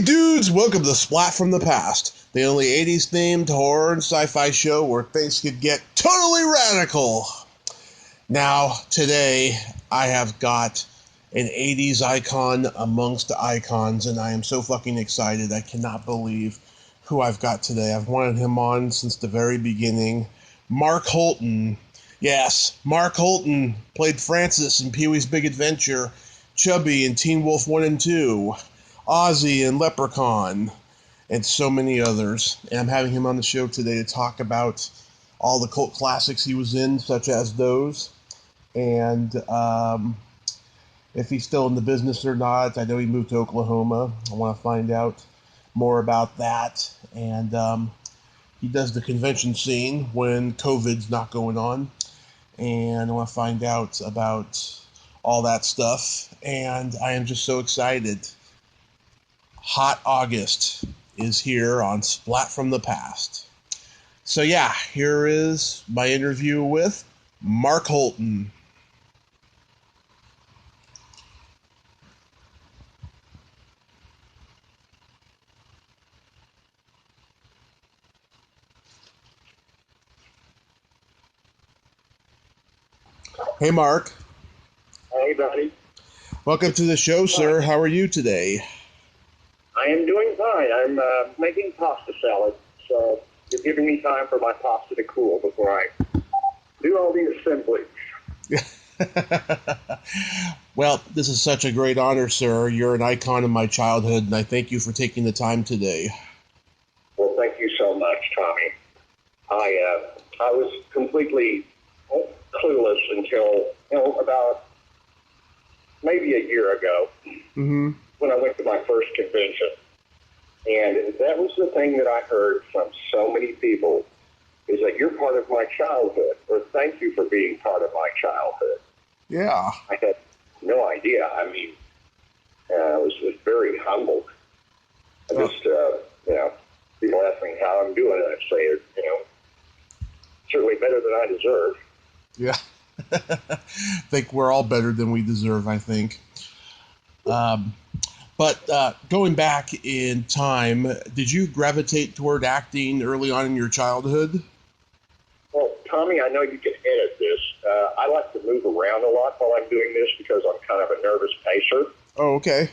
Hey dudes, welcome to Splat from the Past, the only 80s themed horror and sci-fi show where things could get totally radical. Now, today, I have got an 80s icon amongst the icons, and I am so fucking excited. I cannot believe who I've got today. I've wanted him on since the very beginning. Mark Holton. Yes, Mark Holton played Francis in Pee-wee's Big Adventure, Chubby in Teen Wolf 1 and 2, Ozzy and Leprechaun, and so many others. And I'm having him on the show today to talk about all the cult classics he was in, such as those, and if he's still in the business or not. I know he moved to Oklahoma. I want to find out more about that. And he does the convention scene when COVID's not going on. And I want to find out about all that stuff. And I am just so excited. Hot August is here on Splat from the Past. So yeah, here is my interview with Mark Holton. Hey Mark. Hey buddy. Welcome to the show, sir. How are you today? I am doing fine. I'm making pasta salad, so you're giving me time for my pasta to cool before I do all the assembly. Well, this is such a great honor, sir. You're an icon in my childhood, and I thank you for taking the time today. Well, thank you so much, Tommy. I was completely clueless until about maybe a year ago when I went to my first convention. And that was the thing that I heard from so many people, is that you're part of my childhood, or thank you for being part of my childhood. Yeah. I had no idea. I mean, I was very humbled. I just, people ask me how I'm doing, and I say, certainly better than I deserve. Yeah. I think we're all better than we deserve, I think. But going back in time, did you gravitate toward acting early on in your childhood? Well, Tommy, I know you can edit this. I like to move around a lot while I'm doing this because I'm kind of a nervous pacer. Oh, okay.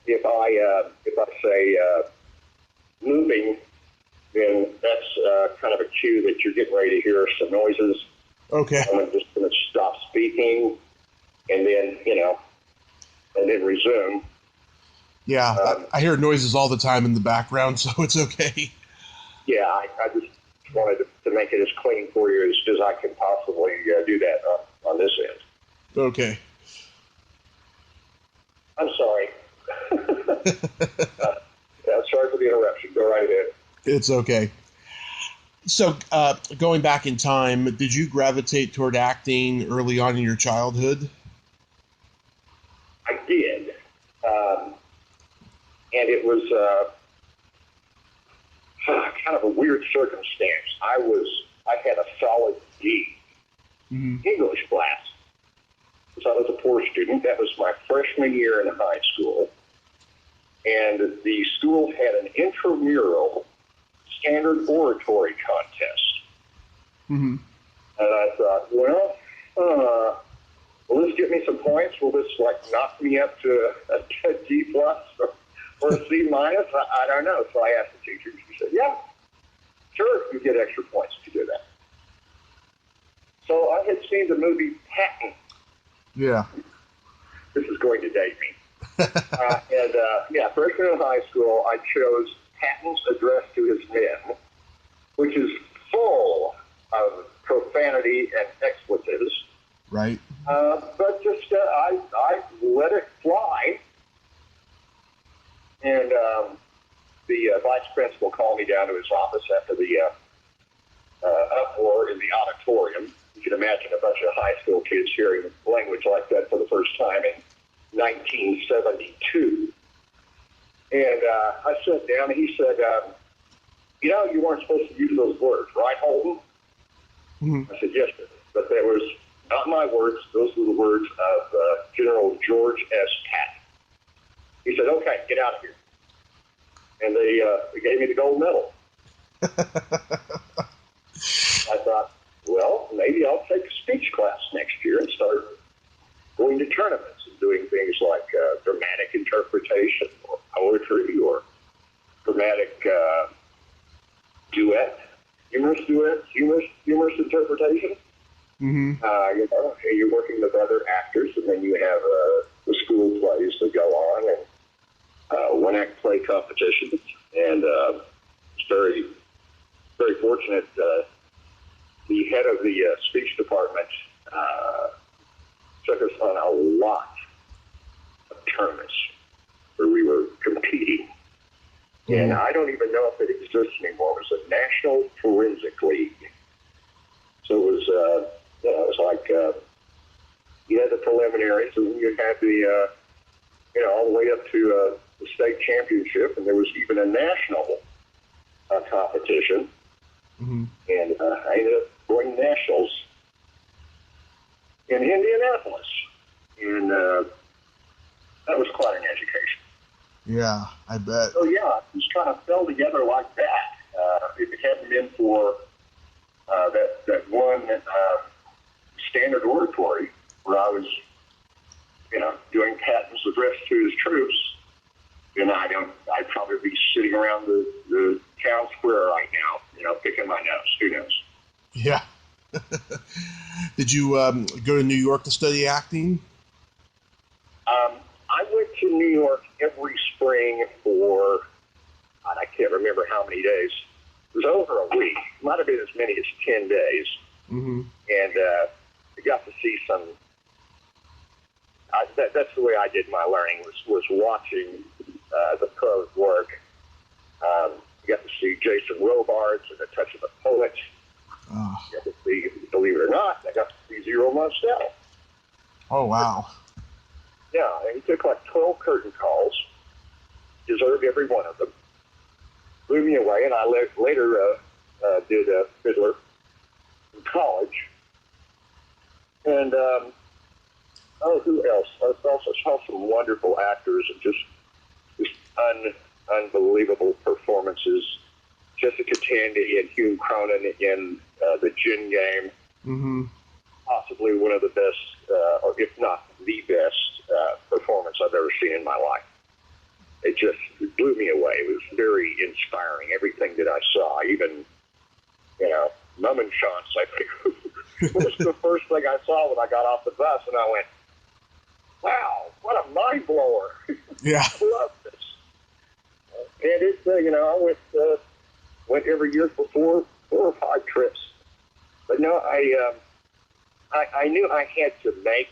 If I say moving, then that's kind of a cue that you're getting ready to hear some noises. Okay. I'm just going to stop speaking and then, and then resume. Yeah, I hear noises all the time in the background, so it's okay. Yeah, I just wanted to make it as clean for you as I can possibly do that on this end. Okay. I'm sorry. Sorry for the interruption. Go right ahead. It's okay. So, going back in time, did you gravitate toward acting early on in your childhood? I did. And it was kind of a weird circumstance. I had a solid D English class. So I was a poor student. That was my freshman year in high school. And the school had an intramural standard oratory contest. And I thought, will this get me some points? Will this knock me up to a D plus or a C minus? I don't know. So I asked the teacher. She said, yeah, sure, you get extra points if you do that. So I had seen the movie Patton. Yeah. This is going to date me. Freshman in high school, I chose Patton's Address to His Men, which is full of profanity and expletives. Right. But just I let it fly. And the vice principal called me down to his office after the uproar in the auditorium. You can imagine a bunch of high school kids hearing language like that for the first time in 1972. And I sat down, and he said, you weren't supposed to use those words, right, Holton? I said, yes, sir. But that was not my words. Those were the words of General George S. Patton. He said, okay, get out of here. and they gave me the gold medal. I thought, well, maybe I'll take a speech class next year and start going to tournaments and doing things like dramatic interpretation or poetry or dramatic duet, humorous interpretation. Mm-hmm. You're working with other actors, and then you have the school plays that go on, and one-act play competitions. And it's very, very fortunate. The head of the speech department took us on a lot of tournaments where we were competing. Mm-hmm. And I don't even know if it exists anymore. It was a National Forensic League. So it was, it was like you had the preliminaries, and you had the, all the way up to the state championship, and there was even a national competition. Mm-hmm. And I ended up going nationals in Indianapolis, and that was quite an education. Yeah, I bet. So yeah, it just kind of fell together like that. If it hadn't been for that one standard oratory where I was, doing patents addressed to his troops, then I'd probably be sitting around the town square right now, picking my nose. Who knows? Yeah. Did you go to New York to study acting? I went to New York every spring for, I can't remember how many days. It was over a week. It might have been as many as 10 days. Mm-hmm. And I got to see some, that's the way I did my learning, was watching the pros work. You got to see Jason Robards and The Touch of a Poet. Oh. You got to see, believe it or not, I got to see Zero Mostel. Oh, wow. Yeah, he took like 12 curtain calls, deserved every one of them, blew me away, and I later did Fiddler in college. And, who else? I also saw some wonderful actors and just unbelievable performances. Jessica Tandy and Hugh Cronin in The Gin Game. Mm-hmm. Possibly one of the best, or if not the best, performance I've ever seen in my life. It just blew me away. It was very inspiring, everything that I saw. Even, Mum and Chance, I think, was the first thing I saw when I got off the bus, and I went, wow, what a mind blower. Yeah. I love this. And it's, I went every year for 4 or 5 trips. But no, I knew I had to make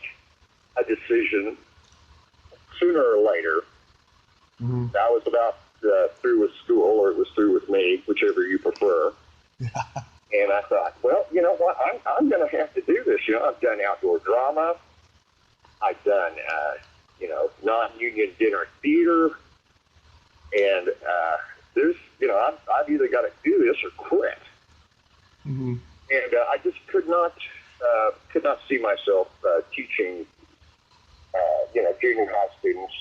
a decision sooner or later. Mm-hmm. I was about through with school, or it was through with me, whichever you prefer. Yeah. And I thought, well, you know what? I'm going to have to do this. I've done outdoor drama. I've done, non-union dinner theater. And there's, I've either got to do this or quit. Mm-hmm. And I just could not see myself teaching, junior high students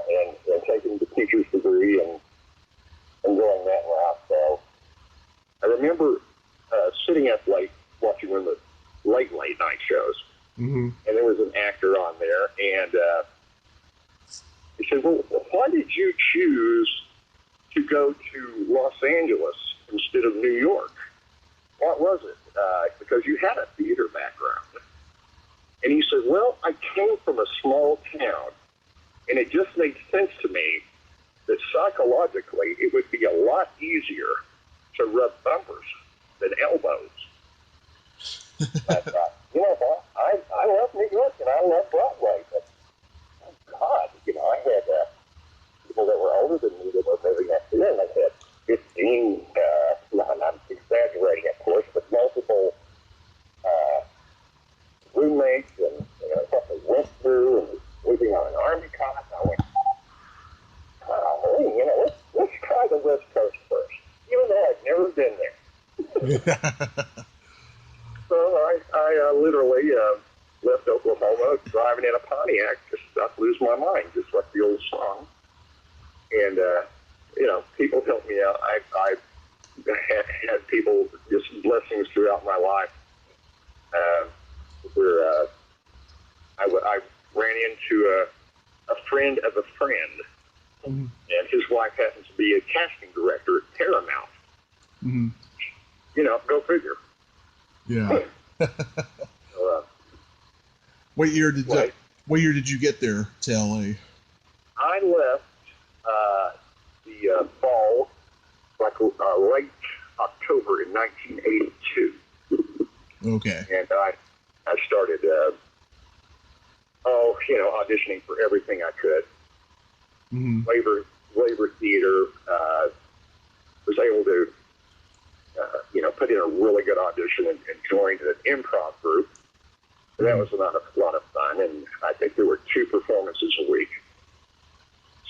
and taking the teacher's degree and going that route. So I remember sitting up late watching one of the late night shows, mm-hmm. and there was an actor on there, and he said, well, why did you choose to go to Los Angeles instead of New York? What was it? Because you had a theater background. And he said, well, I came from a small town, and it just made sense to me that psychologically it would be a lot easier to rub bumpers than elbows. I thought, what? I love New York, and I love Broadway, but, oh, God, I had people that were older than me that were living up there, and I had 15, I'm exaggerating, of course, but multiple roommates and what they went through and living on an army cot. I went, let's try the West Coast first, even though I've never been there. So I literally left Oklahoma, driving in a Pontiac, just about to lose my mind, just like the old song. And, people helped me out. I had people, just blessings throughout my life, where I ran into a friend of a friend, and his wife happens to be a casting director at Paramount. Mm-hmm. Go figure. Yeah. What year did you get there to LA? I left the fall, late October in 1982. Okay. And I started, auditioning for everything I could. Mm-hmm. Labor theater, was able to, put in a really good audition and joined an improv group. And that was a lot of fun, and I think there were 2 performances a week.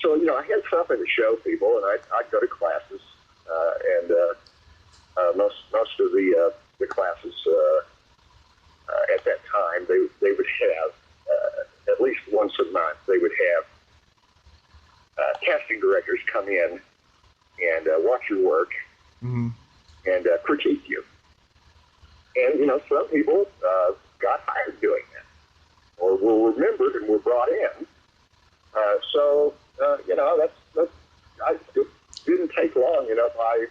So, I had something to show people, and I'd go to classes, and most of the classes at that time, they would have, at least once a month, they would have casting directors come in and watch your work, mm-hmm. and critique you. And, some people got hired doing that, or were remembered and were brought in. It didn't take long. By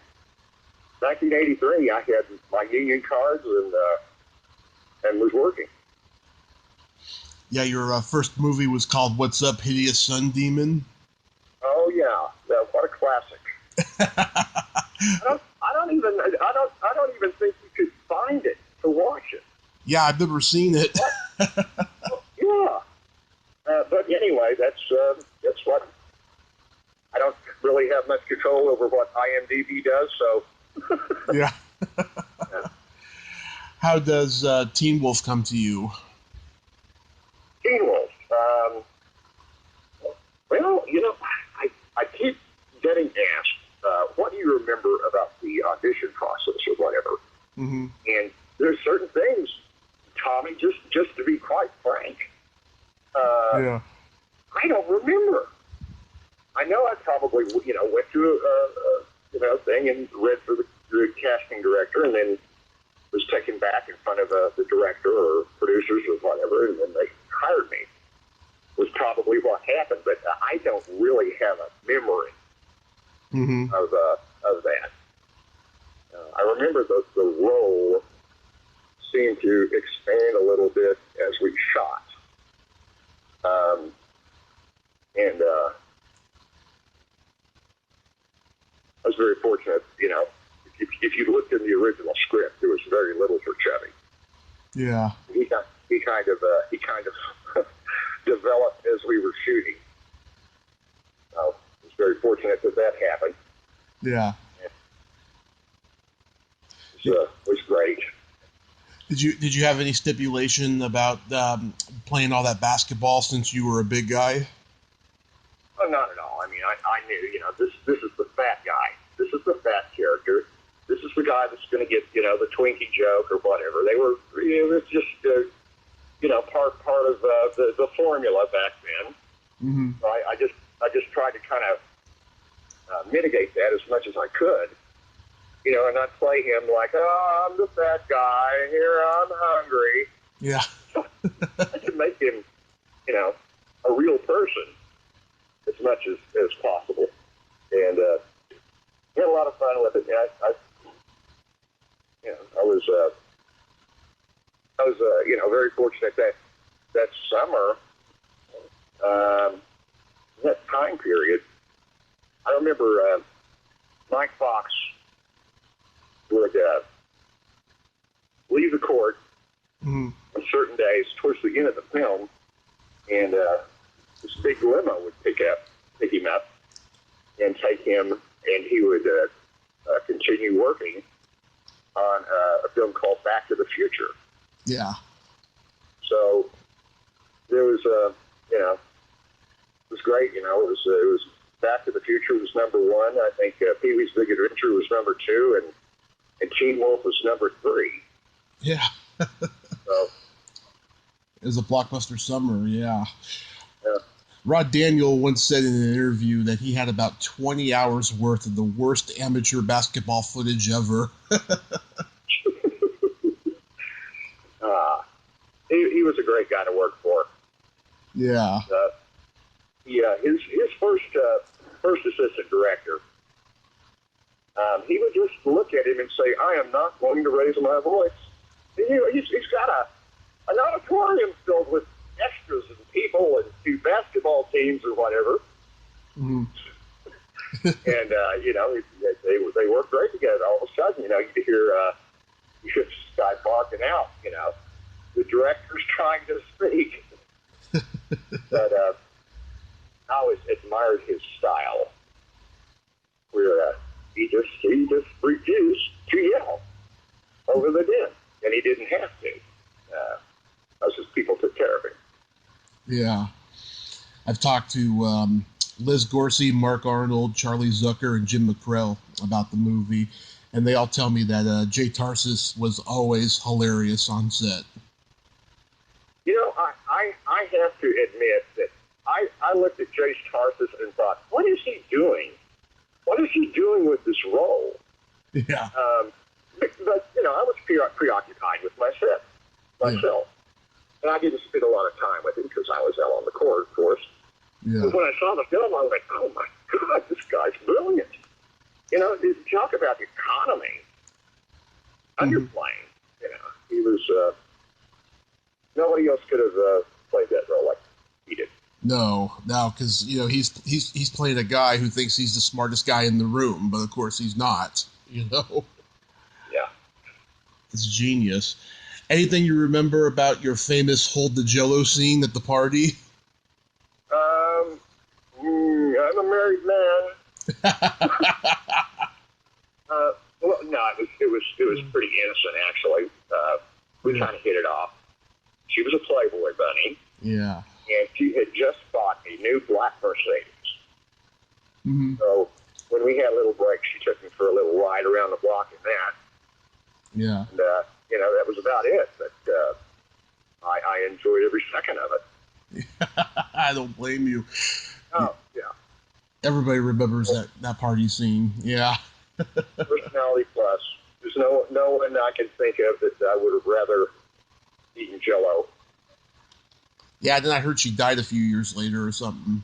1983, I had my union cards and was working. Yeah, your first movie was called "What's Up, Hideous Sun Demon." Oh yeah, what a classic! I don't even think you could find it to watch it. Yeah, I've never seen it. Yeah, but anyway, that's what. I don't really have much control over what IMDb does, so. Yeah. How does Teen Wolf come to you? Teen Wolf. I keep getting asked, what do you remember about the audition process or whatever? Mm-hmm. And there's certain things, Tommy, just to be quite frank, yeah. I don't remember. I know I probably, went through a thing and read for the casting director, and then was taken back in front of the director or producers or whatever, and then they hired me. Was probably what happened, but I don't really have a memory mm-hmm. of that. I remember the role seemed to expand a little bit as we shot. And I was very fortunate, if you looked in the original script, there was very little for Chevy. Yeah. He kind of developed as we were shooting. I was very fortunate that happened. Yeah. It was great. Did you have any stipulation about playing all that basketball since you were a big guy? Oh, not at all. I mean, I knew, this is the fat guy. This is the fat character. This is the guy that's going to get, the Twinkie joke or whatever. They were, it was just, part of the formula back then. Mm-hmm. So I just tried to kind of mitigate that as much as I could, and not play him like, oh, I'm the fat guy, and here I'm hungry. Yeah. I could make him, a real person as much as possible. And had a lot of fun with it. I was very fortunate that summer, that time period. I remember Mike Fox would leave the court mm-hmm. on certain days towards the end of the film, and this big limo would pick him up and take him, and he would continue working on a film called Back to the Future. Yeah. So there was, it was great. It was Back to the Future was number 1. I think Pee-wee's Big Adventure was number 2, and Teen Wolf was number 3. Yeah. So it was a blockbuster summer. Yeah. Yeah. Rod Daniel once said in an interview that he had about 20 hours worth of the worst amateur basketball footage ever. He was a great guy to work for. Yeah. His first assistant director, he would just look at him and say, "I am not going to raise my voice." And, he's got an auditorium filled with extras and people and 2 basketball teams or whatever. Mm-hmm. And, they work great together. All of a sudden, you hear this guy barking out, the director's trying to speak. But I always admired his style, where he just refused to yell over the din, and he didn't have to. That's just people took care of him. Yeah. I've talked to Liz Gorsey, Mark Arnold, Charlie Zucker, and Jim McCrell about the movie, and they all tell me that Jay Tarsis was always hilarious on set. I have to admit that I looked at Jay Tarsis and thought, what is he doing? What is he doing with this role? Yeah. But I was preoccupied with myself. Yeah. And I didn't spend a lot of time with him because I was out on the court, of course. Yeah. But when I saw the film, I was like, oh my God, this guy's brilliant. Talk about the economy. Underplaying. He was, nobody else could have played that role like he did. No, because he's playing a guy who thinks he's the smartest guy in the room, but of course he's not. Yeah, it's genius. Anything you remember about your famous hold the Jello scene at the party? I'm a married man. Well, no, it was pretty innocent actually. We kind of hit it off. She was a Playboy bunny. Yeah. And she had just bought a new black Mercedes. Mm-hmm. So when we had a little break, she took me for a little ride around the block in that. Yeah. And, that was about it. But I enjoyed every second of it. I don't blame you. Oh, yeah. Everybody remembers that party scene. Yeah. Personality plus. There's no one I can think of that I would have rather eaten Jell-O. Yeah, then I heard she died a few years later or something.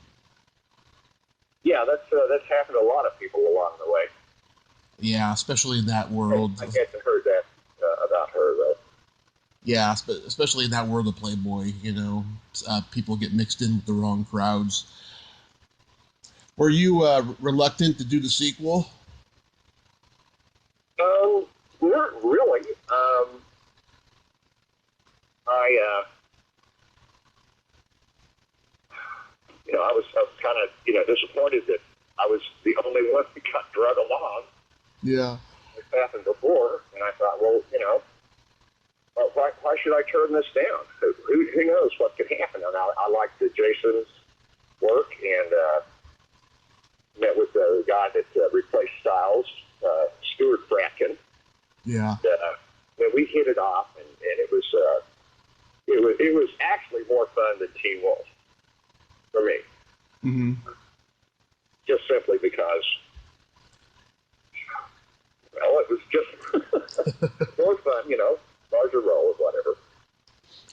Yeah, that's happened to a lot of people along the way. Yeah, especially in that world. I hadn't heard that about her, though. Yeah, especially in that world of Playboy, people get mixed in with the wrong crowds. Were you reluctant to do the sequel? Not really. I was kind of, disappointed that I was the only one that got drug along. Yeah. It's happened before, and I thought, well, why should I turn this down? Who knows what could happen? And I liked Jason's work, and met with the guy that replaced Styles, Stuart Fratkin. Yeah. And we hit it off, and it was actually more fun than Teen Wolf for me. Mm-hmm. Just simply because, it was just more fun, larger role or whatever.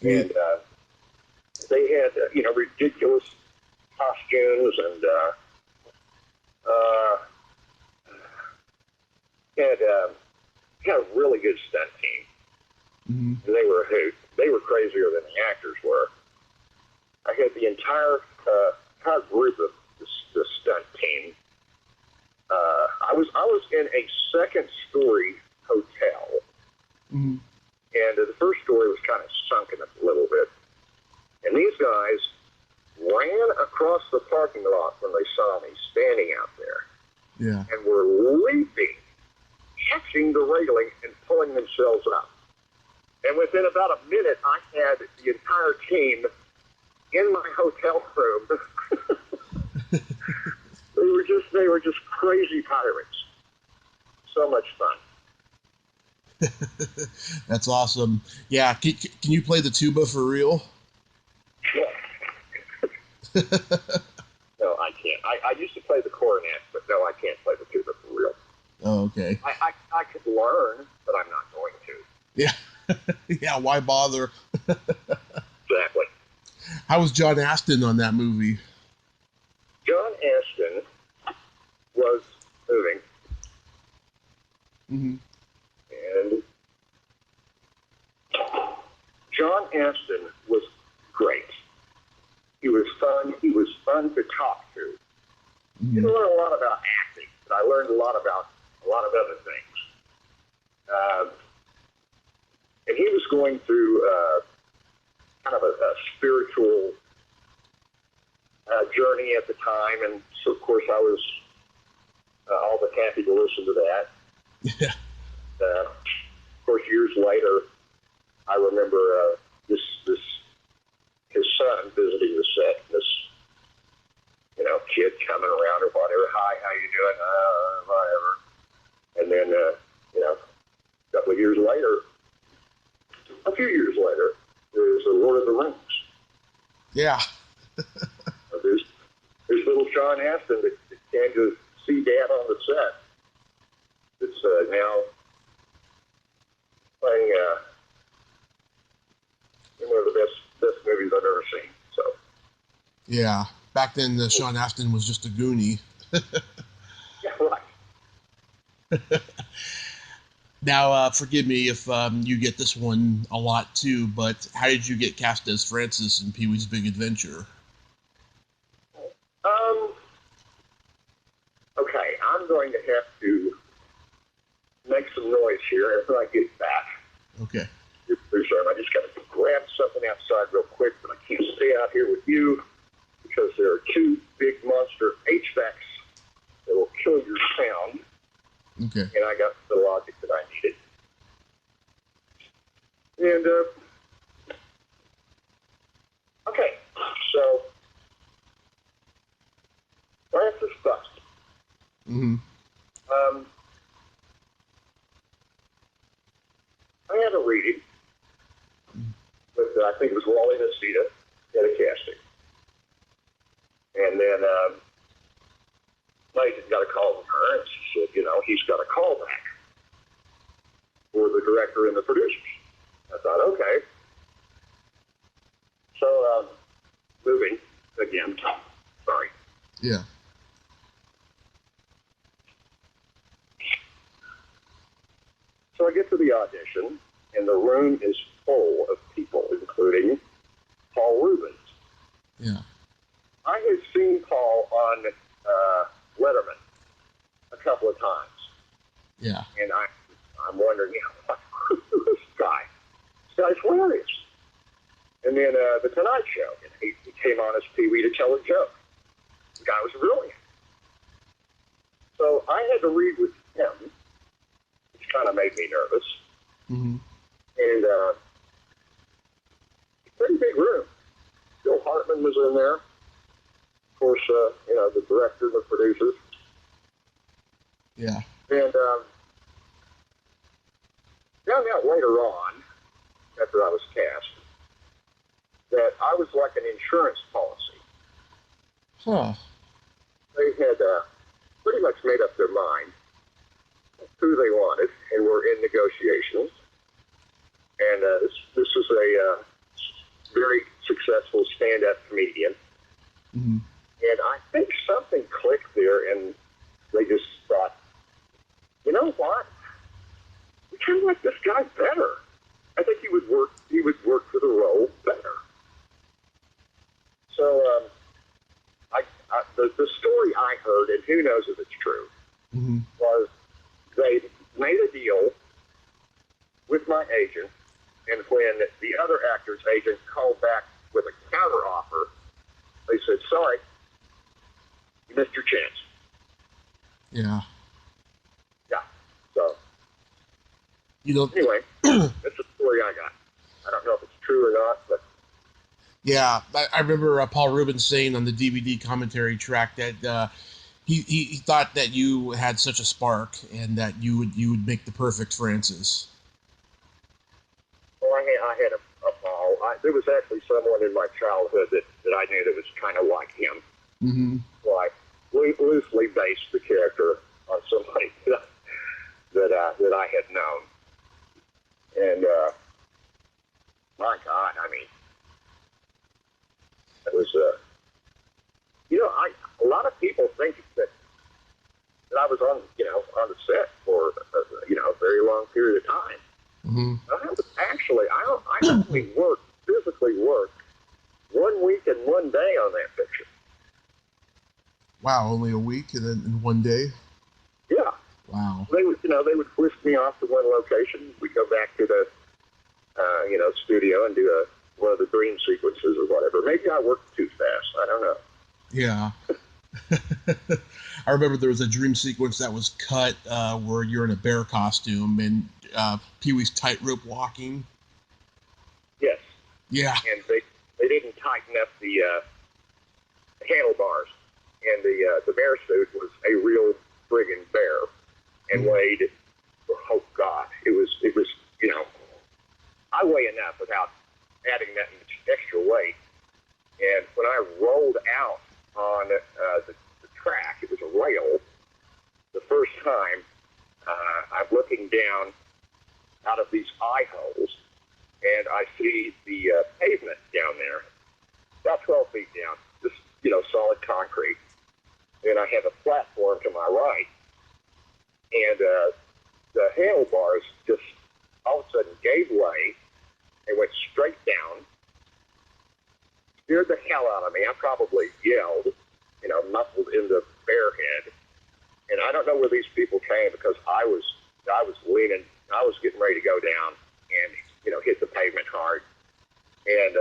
Yeah. And they had, ridiculous costumes and had a really good stunt team. Mm-hmm. And they were a hoot. They were crazier than the actors were. I had the entire group of the stunt team. I was in a second-story hotel, Mm-hmm. and the first story was kind of sunken a little bit. And these guys ran across the parking lot when they saw me standing out there. Yeah. And were leaping, catching the railing, and pulling themselves up. And within about a minute, I had the entire team in my hotel room. They were just crazy pirates. So much fun. That's awesome. Yeah, can you play the tuba for real? No, I can't. I used to play the cornet, but no, I can't play the tuba for real. Oh, okay. I could learn, but I'm not going to. Yeah. Yeah, why bother? Exactly. How was John Astin on that movie? John Astin was moving, Mm-hmm. and John Astin was great. He was fun. He was fun to talk to. Mm-hmm. You learn a lot about acting, but I learned a lot about a lot of other things. And he was going through kind of a spiritual journey at the time, and so of course I was all but happy to listen to that. Yeah. Of course, years later, I remember this his son visiting the set, and this kid coming around or whatever. Hi, how you doing? Whatever. And then a couple of years later, a few years later, there's the Lord of the Rings. Yeah. There's little Sean Astin that came to see Dad on the set. It's now playing one of the best movies I've ever seen. So. Yeah. Back then, Sean Astin was just a Goonie. Yeah, right. Now, forgive me if you get this one a lot too, but how did you get cast as Francis in Pee-wee's Big Adventure? Okay, I'm going to have to make some noise here after I get back. Okay. I just got to grab something outside real quick, but I can't stay out here with you because there are two big monster HVACs that will kill your sound. Okay. And I got the logic that I needed. And, okay, so, Francis Buck. Mm-hmm. I had a reading with, I think it was Wally Nacita at a casting. And then, I got a call from her, and she said, he's got a call back for the director and the producers. I thought, okay. So, moving again. Sorry. Yeah. So I get to the audition, and the room is full of people, including Paul Rubens. Yeah. I had seen Paul on Letterman a couple of times. Yeah. And I'm wondering, who's this guy? This guy's hilarious. And then The Tonight Show, and he came on as Pee-wee to tell a joke. The guy was brilliant. So I had to read with him, which kind of made me nervous. Mm-hmm. And pretty big room. Bill Hartman was in there. Of course, the director, the producers. Yeah. And found out later on, after I was cast, that I was like an insurance policy. Huh. They had pretty much made up their mind who they wanted, and were in negotiations. And this was a very successful stand-up comedian. Mm-hmm. And I think something clicked there, and they just thought, you know what? We kind of like this guy better. I think he would work for the role better. So the story I heard, and who knows if it's true, Mm-hmm. was they made a deal with my agent, and when the other actor's agent called back with a counter offer, they said, sorry, you missed your chance. Yeah. Yeah. So, anyway, that's the story I got. I don't know if it's true or not, but. Yeah, I remember Paul Rubens saying on the DVD commentary track that he thought that you had such a spark and that you would make the perfect Francis. Well, I had a Paul. there was actually someone in my childhood that I knew that was kind of like him. Mm-hmm. So I loosely based the character on somebody that I had known. And my God, I mean, it was a lot of people think that I was on the set for a very long period of time. Mm-hmm. I only physically worked 1 week and 1 day on that picture. Wow, only a week and then in 1 day? Yeah. Wow. They would whisk me off to one location. We'd go back to the studio and do one of the dream sequences or whatever. Maybe I worked too fast. I don't know. Yeah. I remember there was a dream sequence that was cut where you're in a bear costume and Pee-wee's tightrope walking. Yes. Yeah. And they didn't tighten up the handlebars, and the bear suit was a real friggin' bear, and weighed. Oh God, it was I weigh enough without adding that extra weight, and when I rolled out on the track, it was a rail. The first time, I'm looking down out of these eye holes, and I see the pavement down there, about 12 feet down, just, solid concrete. And I have a platform to my right, and the handlebars just all of a sudden gave way and went straight down, scared the hell out of me. I probably yelled, muffled in the bear head. And I don't know where these people came, because I was leaning, I was getting ready to go down and, hit the pavement hard. And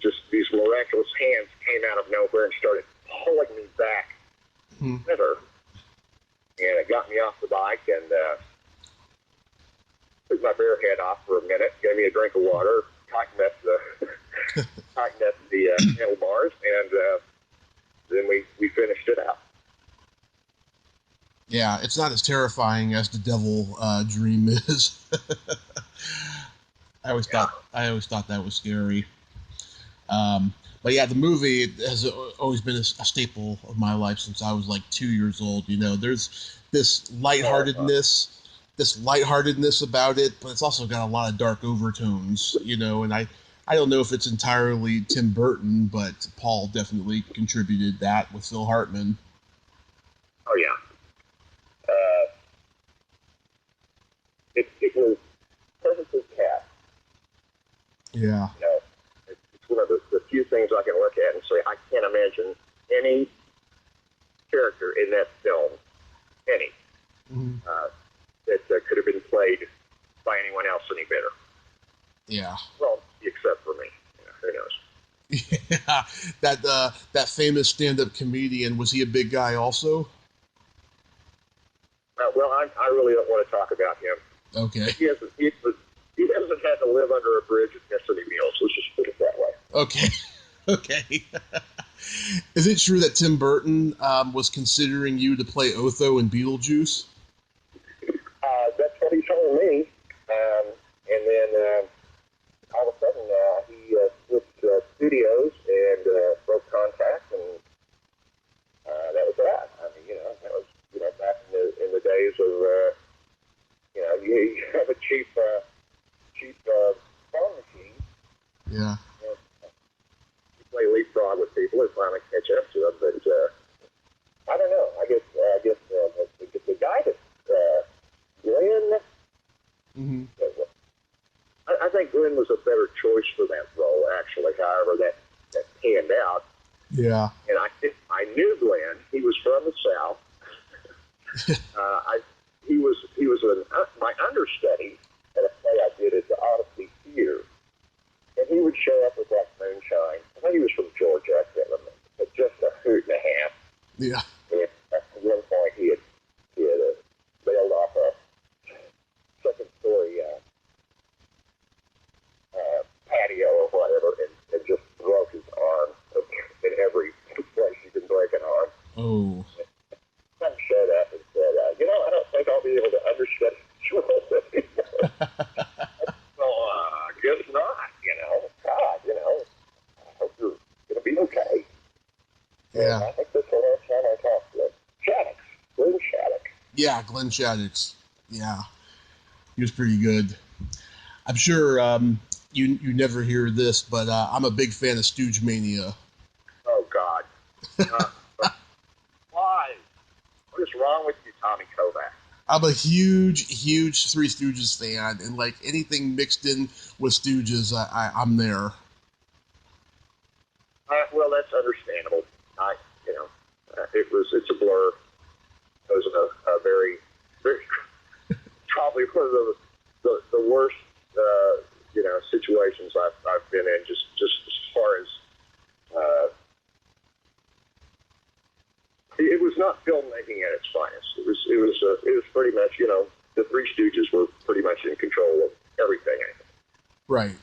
just these miraculous hands came out of nowhere and started pulling me back with her. And it got me off the bike and took my bear head off for a minute, gave me a drink of water, tightened up the handlebars, and then we finished it out. Yeah, it's not as terrifying as the devil dream is. I always thought that was scary. But yeah, the movie has always been a staple of my life since I was like 2 years old. There's this lightheartedness about it, but it's also got a lot of dark overtones. And I don't know if it's entirely Tim Burton, but Paul definitely contributed that with Phil Hartman. Oh yeah. It was perfectly cast. Yeah. It's one of the few things I can look at and say, I can't imagine any character in that film, that could have been played by anyone else any better. Yeah. Well, except for me. Who knows? Yeah. That famous stand-up comedian, was he a big guy also? Well, I really don't want to talk about him. Okay. He hasn't had to live under a bridge and miss any meals. Let's just put it that way. Okay. Okay. Is it true that Tim Burton was considering you to play Otho in Beetlejuice? That's what he told me. And then all of a sudden he switched studios and broke contact, and that was that. I mean, that was back in the days of you have a cheap phone machine. Yeah. You play leapfrog with people and finally catch up to them, but I don't know. I guess the guy that Glenn. Mm-hmm. I think Glenn was a better choice for that role, actually. However, that panned out. Yeah. And I knew Glenn. He was from the South. He was my understudy at a play I did at the Odyssey Theater, and he would show up with that moonshine. I think he was from Georgia, I can't remember, but just a hoot and a half. Yeah. And at one point, he had bailed off a second-story patio or whatever, and just broke his arm in every place you can break an arm. Oh. I showed up and said, I don't think I'll be able to understudy Charles anymore. Well, I guess not, God, Yeah, Glenn Shaddix. Yeah, he was pretty good. I'm sure you never hear this, but I'm a big fan of Stooge Mania. Oh, God. Why? What is wrong with you, Tommy Kovac? I'm a huge Three Stooges fan, and like anything mixed in with Stooges, I'm there. Well, that's understandable. It's a blur. It was a very, very, probably one of the worst, situations I've been in, just as far as, it was not filmmaking at its finest. It was pretty much, the Three Stooges were pretty much in control of everything. Right.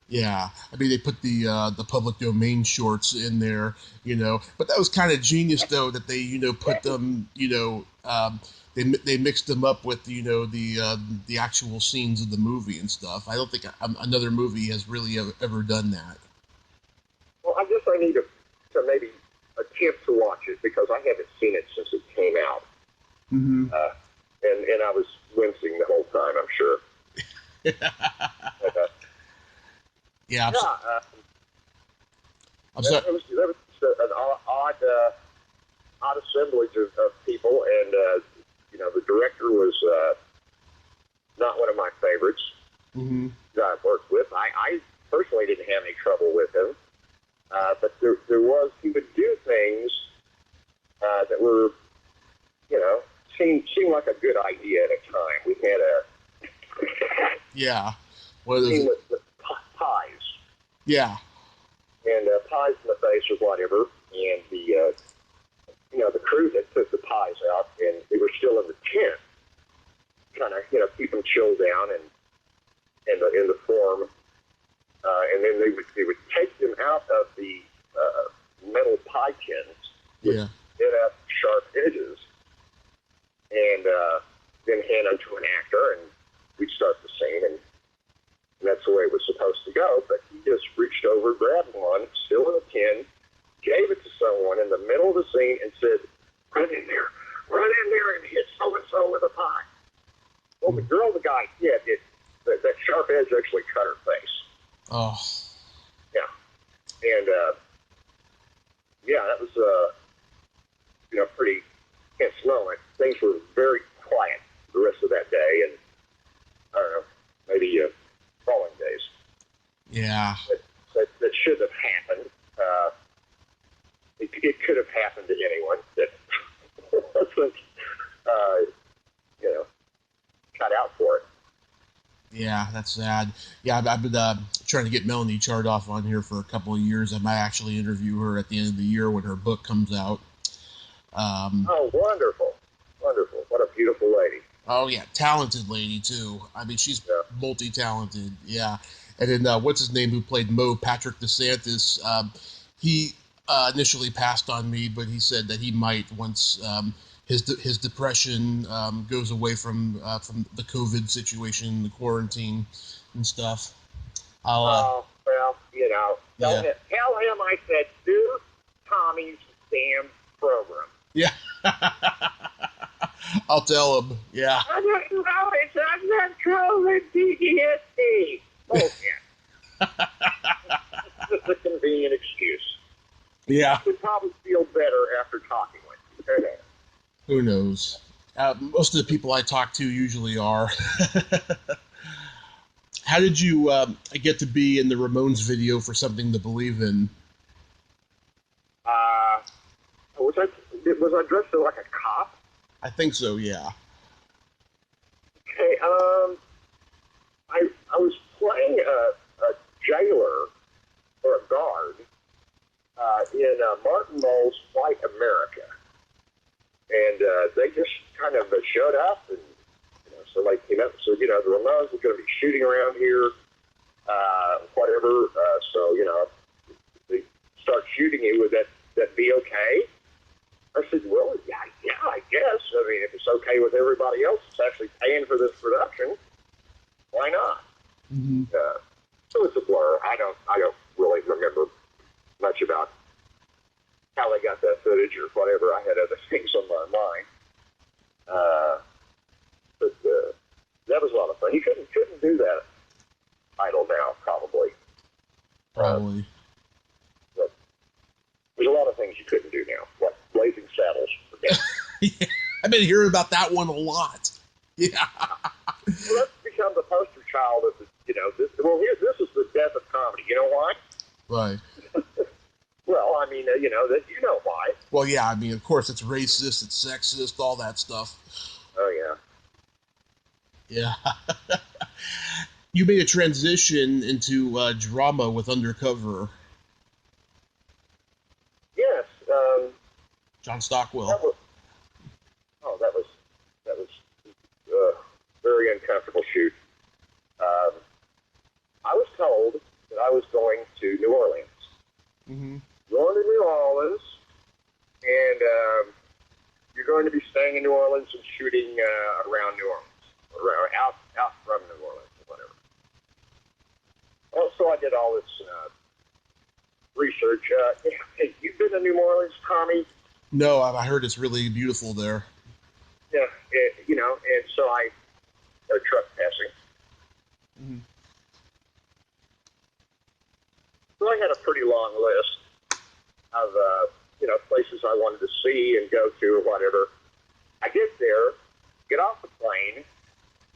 Yeah, I mean they put the public domain shorts in there, but that was kind of genius though that they put them, they mixed them up with the actual scenes of the movie and stuff. I don't think another movie has really ever done that. Well, I guess I need to maybe attempt to watch it because I haven't seen it since it came out. Mm-hmm. And I was wincing the whole time, I'm sure. Yeah, I'm sorry. There was an odd assemblage of people, and the director was not one of my favorites that I've worked with. I personally didn't have any trouble with him, but he would do things that were, seemed like a good idea at a time. We had a scene with pies. Yeah. And pies in the face or whatever, and the crew that took the pies out, and they were still in the tent, kind of, keep them chilled down and in the form, and then they would take them out of the metal pie tins, which did have sharp edges, and then hand them to an actor, and we'd start the scene, and that's the way it was supposed to go, but he just reached over, grabbed one, still in a tin, gave it to someone in the middle of the scene, and said, run in there and hit so-and-so with a pie. Well, the girl the guy hit, that sharp edge actually cut her face. Oh. Yeah. And, that was, pretty tense moment. Things were very quiet the rest of that day, and, I don't know, maybe, following days. Yeah. That should have happened. It could have happened to anyone that wasn't, cut out for it. Yeah, that's sad. Yeah, I've been trying to get Melanie Chardoff on here for a couple of years. I might actually interview her at the end of the year when her book comes out. Oh, wonderful. Wonderful. What a beautiful lady. Oh, yeah, talented lady, too. I mean, she's multi-talented, yeah. And then, what's his name, who played Mo, Patrick DeSantis, he initially passed on me, but he said that he might once his depression goes away from the COVID situation, the quarantine and stuff. Tell him I said, do Tommy's damn program. Yeah. I'll tell him, yeah. I don't know, it's not COVID PTSD. Bullshit. It's just a convenient excuse. Yeah. I would probably feel better after talking with you. Who knows? Most of the people I talk to usually are. How did you get to be in the Ramones video for Something to Believe In? Was I dressed like a cop? I think so, yeah. Okay, I was playing a jailer or a guard in Martin Mull's White America. And they just kind of showed up, and so they came up. So the Ramones were going to be shooting around here, whatever. So they start shooting you. Would that be okay? I said, well, yeah, I guess. I mean, if it's okay with everybody else that's actually paying for this production, why not? Mm-hmm. So it's a blur. I don't really remember much about how they got that footage or whatever. I had other things on my mind. But that was a lot of fun. You couldn't do that idle now, probably. Probably. But there's a lot of things you couldn't do now, like Blazing Saddles. Yeah, I've been hearing about that one a lot. Yeah. Well, that's become the poster child of the, this is the death of comedy. You know why? Right. Well, I mean, you know why. Well, yeah, I mean, of course, it's racist, it's sexist, all that stuff. Oh, yeah. Yeah. You made a transition into drama with Undercover. Yes. John Stockwell. That was a very uncomfortable shoot. I was told that I was going to New Orleans. Mm-hmm. Going to New Orleans, and you're going to be staying in New Orleans and shooting around New Orleans, out from New Orleans, or whatever. Also, I did all this research. Hey, you've been to New Orleans, Tommy? No, I heard it's really beautiful there. Yeah, and so I truck passing. Mm-hmm. So I had a pretty long list of, places I wanted to see and go to or whatever. I get there, get off the plane,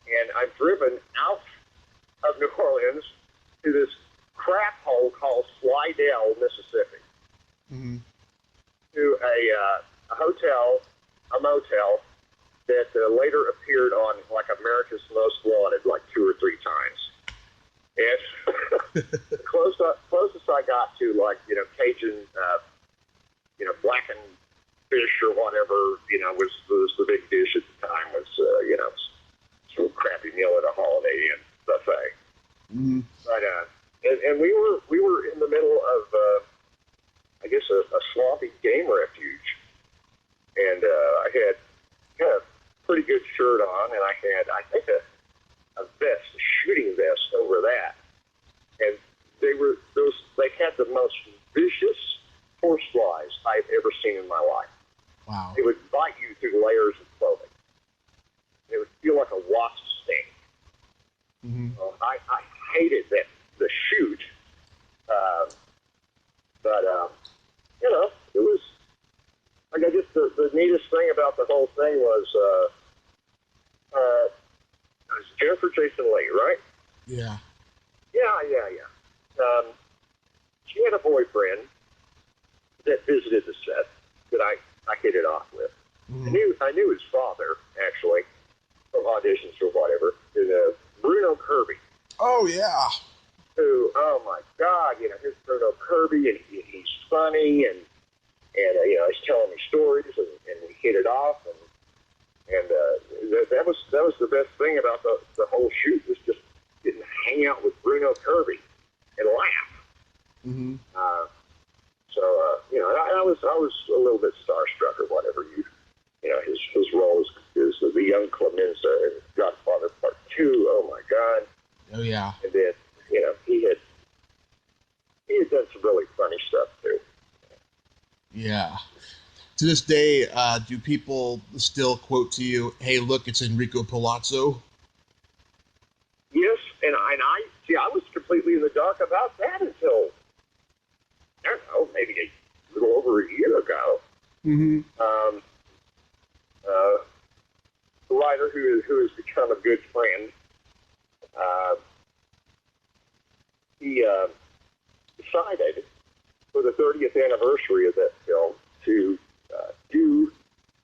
and I'm driven out of New Orleans to this crap hole called Slidell, Mississippi, Mm-hmm. to a hotel, a motel, that later appeared on, like, America's Most Wanted, like 2 or 3 times. And the closest I got to, like, Cajun, blackened fish or whatever, was the big dish at the time, was, some crappy meal at a Holiday Inn buffet. Mm-hmm. But, and we were in the middle of, I guess, a swampy game refuge. And I had a pretty good shirt on, and I had, I think, a vest, a shooting vest over that. And they had the most vicious horseflies I've ever seen in my life. Wow. They would bite you through layers of clothing. It would feel like a wasp sting. Mm-hmm. I hated the shoot. But it was, like, I guess the neatest thing about the whole thing was, it was Jennifer Jason Leigh, right? Yeah. Yeah. She had a boyfriend that visited the set that I hit it off with. Mm-hmm. I knew his father, actually, from auditions or whatever, is Bruno Kirby. Oh, yeah. Who, oh my God, here's Bruno Kirby, and he's funny, and he's telling me stories, and we hit it off, and that was the best thing about the whole shoot, was just getting to hang out with Bruno Kirby and laugh. Mm-hmm. I was a little bit starstruck or whatever. His role is the young Clemenza in Godfather Part 2. Oh my God. Oh yeah. And then he had done some really funny stuff too. Yeah. To this day, do people still quote to you, "Hey, look, it's Enrico Palazzo"? Yes, and I was completely in the dark about that until, I don't know, maybe a little over a year ago. Mm-hmm. A writer who has become a good friend, he decided for the 30th anniversary of that film to do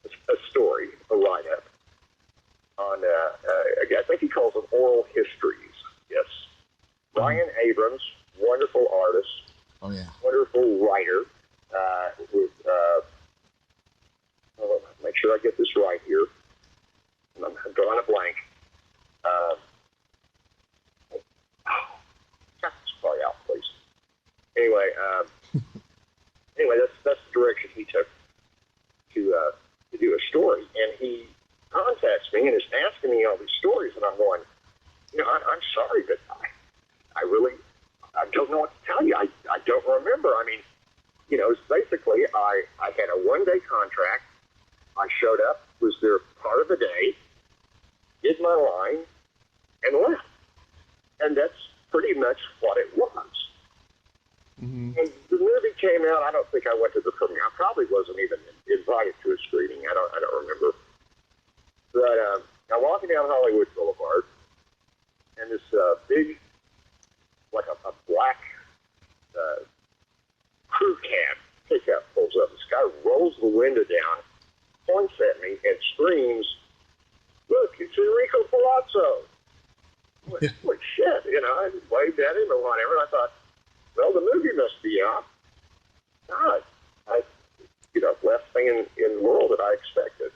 a story, a write-up on, I think he calls them oral histories. Yes. Brian Abrams, wonderful artist. Oh, yeah. Wonderful writer. Make sure I get this right here. I'm drawing a blank. Cut this part out, please. Anyway, that's the direction he took to do a story, and he contacts me and is asking me all these stories, and I'm going, I'm sorry, but I don't know what to tell you. I don't remember. I mean, it's basically I had a one-day contract. I showed up, was there part of the day, did my line, and left. And that's pretty much what it was. Mm-hmm. And the movie came out. I don't think I went to the premiere. I probably wasn't even invited to a screening. I don't remember. But I'm walking down Hollywood Boulevard, and this big, like a black crew cab pickup pulls up. This guy rolls the window down, points at me, and screams, "Look, it's Enrico Palazzo!" What shit, I waved at him or whatever, and I thought, well, the movie must be out. God, last thing in the world that I expected.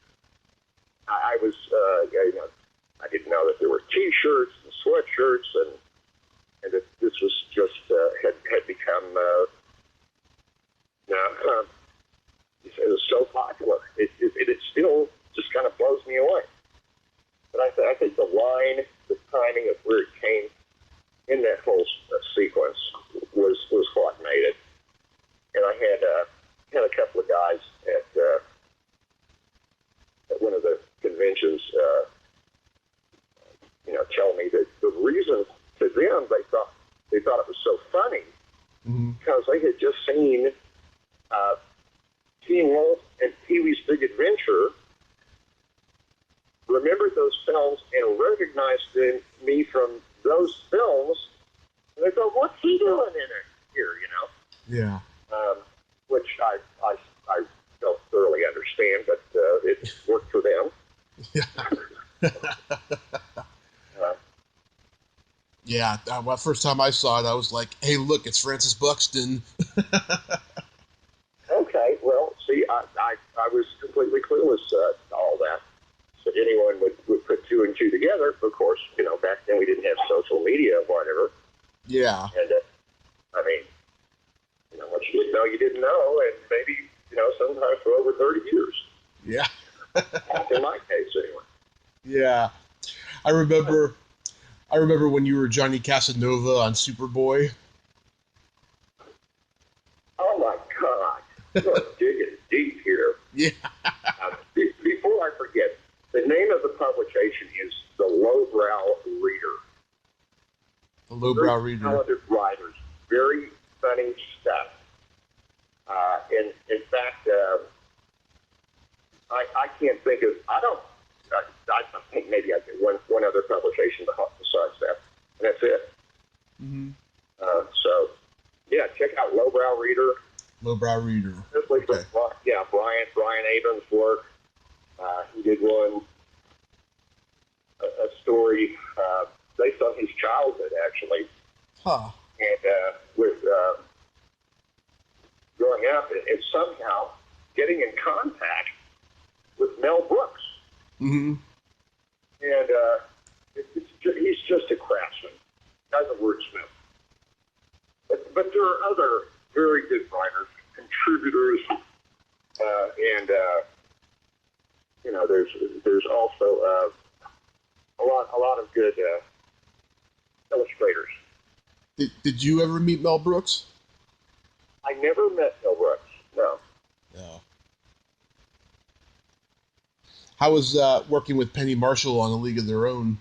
I was, I didn't know that there were T-shirts and sweatshirts, and that this was just had become, it was so popular. It still just kind of blows me away. But I think the line, the timing of where it came in that whole sequence was what made it. And I had a couple of guys at one of the conventions, tell me that the reason to them they thought it was so funny because they had just seen Teen Wolf and Pee-wee's Big Adventure, remembered those films and recognized me from those films, and they thought, "What's he doing in it here?" Yeah. Which I don't thoroughly understand, but it worked for them. Yeah. Yeah. Well, first time I saw it, I was like, "Hey, look, it's Francis Buxton." Okay, well, see, I was completely clueless to all that. So anyone would put two and two together. Of course, back then we didn't have social media or whatever. Yeah. And, what you didn't know, you didn't know, and maybe, sometimes for over 30 years. Yeah. In my case, anyway. Yeah. I remember when you were Johnny Casanova on Superboy. Oh, my God. You're digging deep here. Yeah. Before I forget, the name of the publication is The Lowbrow Reader. The Lowbrow Reader. Talented writers. Very funny stuff. In fact, I can't think of, I think maybe I did one other publication besides that, and that's it. Mm-hmm. So, yeah, check out Lowbrow Reader. Lowbrow Reader. Okay. Yeah, Brian Abrams' work. He did one, a story based on his childhood, actually. Huh. And with growing up and somehow getting in contact with Mel Brooks. Mm-hmm. And he's just a craftsman. Guy's a wordsmith. But there are other very good writers, contributors, and there's also a lot of good illustrators. Did you ever meet Mel Brooks? I never met Mel Brooks. No. No. How was working with Penny Marshall on A League of Their Own?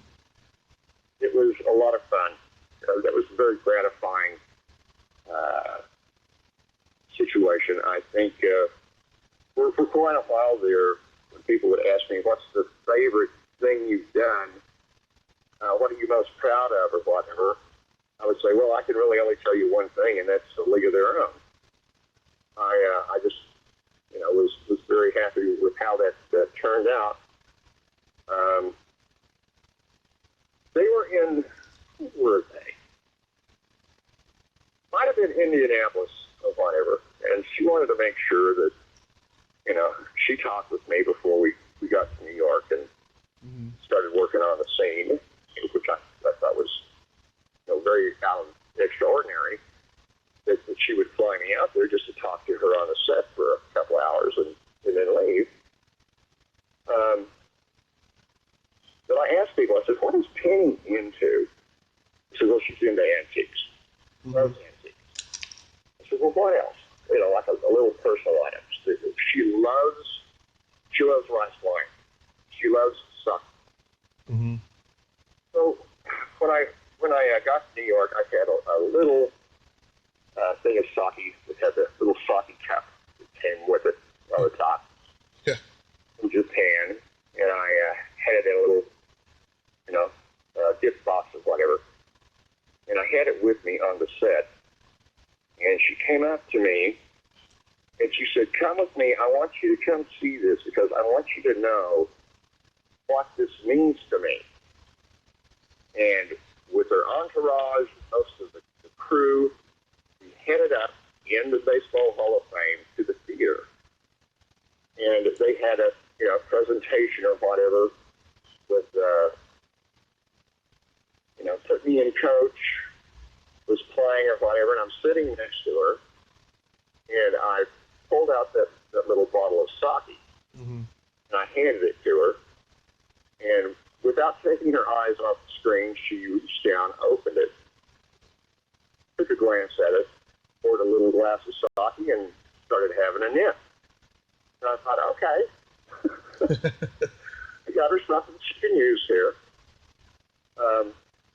It was a lot of fun. That was a very gratifying situation. I think for quite a while there, when people would ask me, "What's the favorite thing you've done? What are you most proud of?" or whatever, I would say, "Well, I can really only tell you one thing, and that's A League of Their Own." I just, was very happy with how that turned out. They were in, who were they? Might have been Indianapolis or whatever, and she wanted to make sure that, she talked with me before we got to New York and started working on the scene, which I thought was, very extraordinary. That she would fly me out there just to talk to her on the set for a couple hours and then leave. But I asked people, I said, "What is Penny into?" He said, "Well, she's into antiques. Loves antiques." I said, "Well, what else?" Like a little personal items. She loves rice wine. She she loves sake. Mm-hmm. So when I got to New York, I had a little thing of sake that had a little sake cup that came with it on the top. Yeah. From Japan, and I had it in a little, gift box or whatever. And I had it with me on the set. And she came up to me, and she said, "Come with me. I want you to come see this because I want you to know what this means to me." And with her entourage, most of the crew, we headed up in the Baseball Hall of Fame to the theater. And they had a presentation or whatever with, put me in coach, was playing or whatever, and I'm sitting next to her, and I pulled out that little bottle of sake, mm-hmm. and I handed it to her, and without taking her eyes off the screen, she reached down, opened it, took a glance at it, poured a little glass of sake, and started having a nip. And I thought, okay, I got her something she can use here.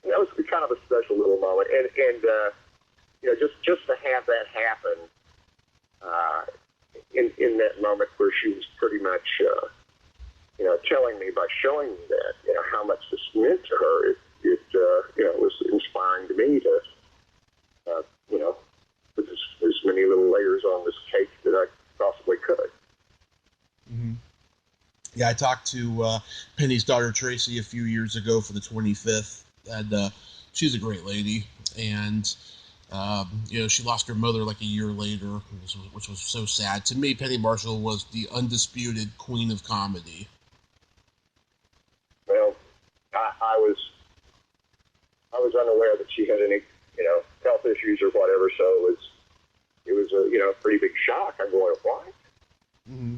That was kind of a special little moment, and just to have that happen in that moment where she was pretty much telling me by showing me that how much this meant to her, it was inspiring to me to put as many little layers on this cake that I possibly could. Mm-hmm. Yeah, I talked to Penny's daughter Tracy a few years ago for the 25th, and she's a great lady. And she lost her mother like a year later, which was so sad. To me, Penny Marshall was the undisputed queen of comedy. Well, I was unaware that she had any health issues or whatever, so it was a pretty big shock. I'm going, what? Mm-hmm.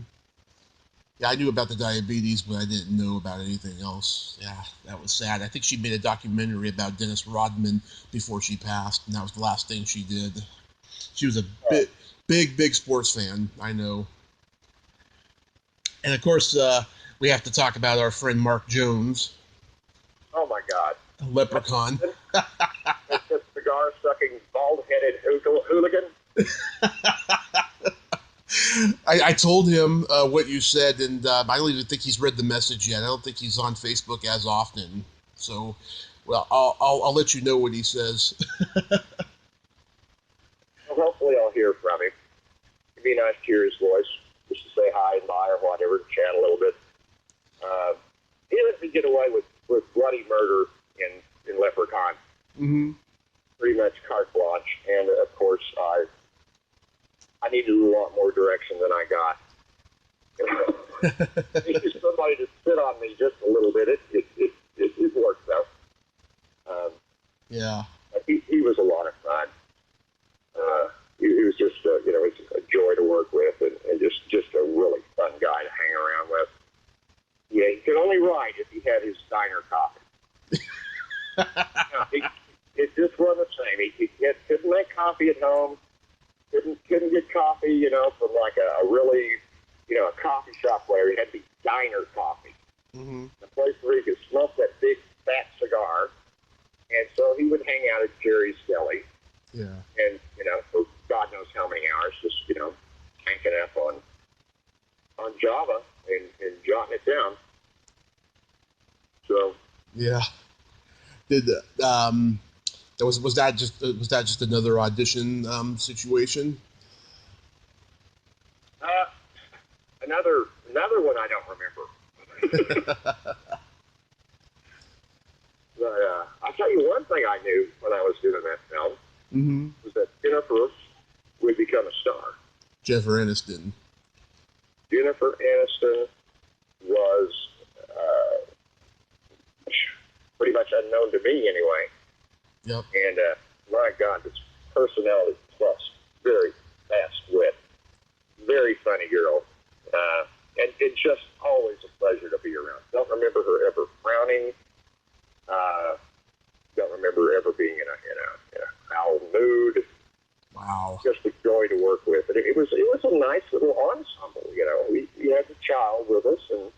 Yeah, I knew about the diabetes, but I didn't know about anything else. Yeah, that was sad. I think she made a documentary about Dennis Rodman before she passed, and that was the last thing she did. She was a big sports fan, I know. And, of course, we have to talk about our friend Mark Jones. Oh, my God. Leprachaun. That cigar-sucking, bald-headed hooligan. I told him what you said, and I don't even think he's read the message yet. I don't think he's on Facebook as often. So, well, I'll let you know what he says. Well, hopefully I'll hear from him. It'd be nice to hear his voice, just to say hi and bye or whatever, chat a little bit. He let me get away with bloody murder in Leprachaun. Mm-hmm. Pretty much carte blanche, and of course I needed a lot more direction than I got. Needed somebody to sit on me just a little bit. It worked though. Yeah. He was a lot of fun. He was just it's a joy to work with, and just a really fun guy to hang around with. Yeah, he could only write if he had his diner coffee. It just wasn't the same. He couldn't make coffee at home. Couldn't get coffee, from like a really, a coffee shop where it had to be diner coffee. Mm-hmm. A place where he could smoke that big fat cigar. And so he would hang out at Jerry's Deli. Yeah. And, for God knows how many hours, just, tanking up on Java and jotting it down. So. Yeah. Did was that just another audition situation? Another one I don't remember. But I'll tell you one thing I knew when I was doing that film mm-hmm. was that Jennifer would become a star. Jennifer Aniston. Jennifer Aniston was pretty much unknown to me anyway. Yep. And my God, this personality plus very fast wit, very funny girl, and just always a pleasure to be around. Don't remember her ever frowning. Don't remember her ever being in a foul mood. Wow. Just a joy to work with. And it was a nice little ensemble. We had the child with us, and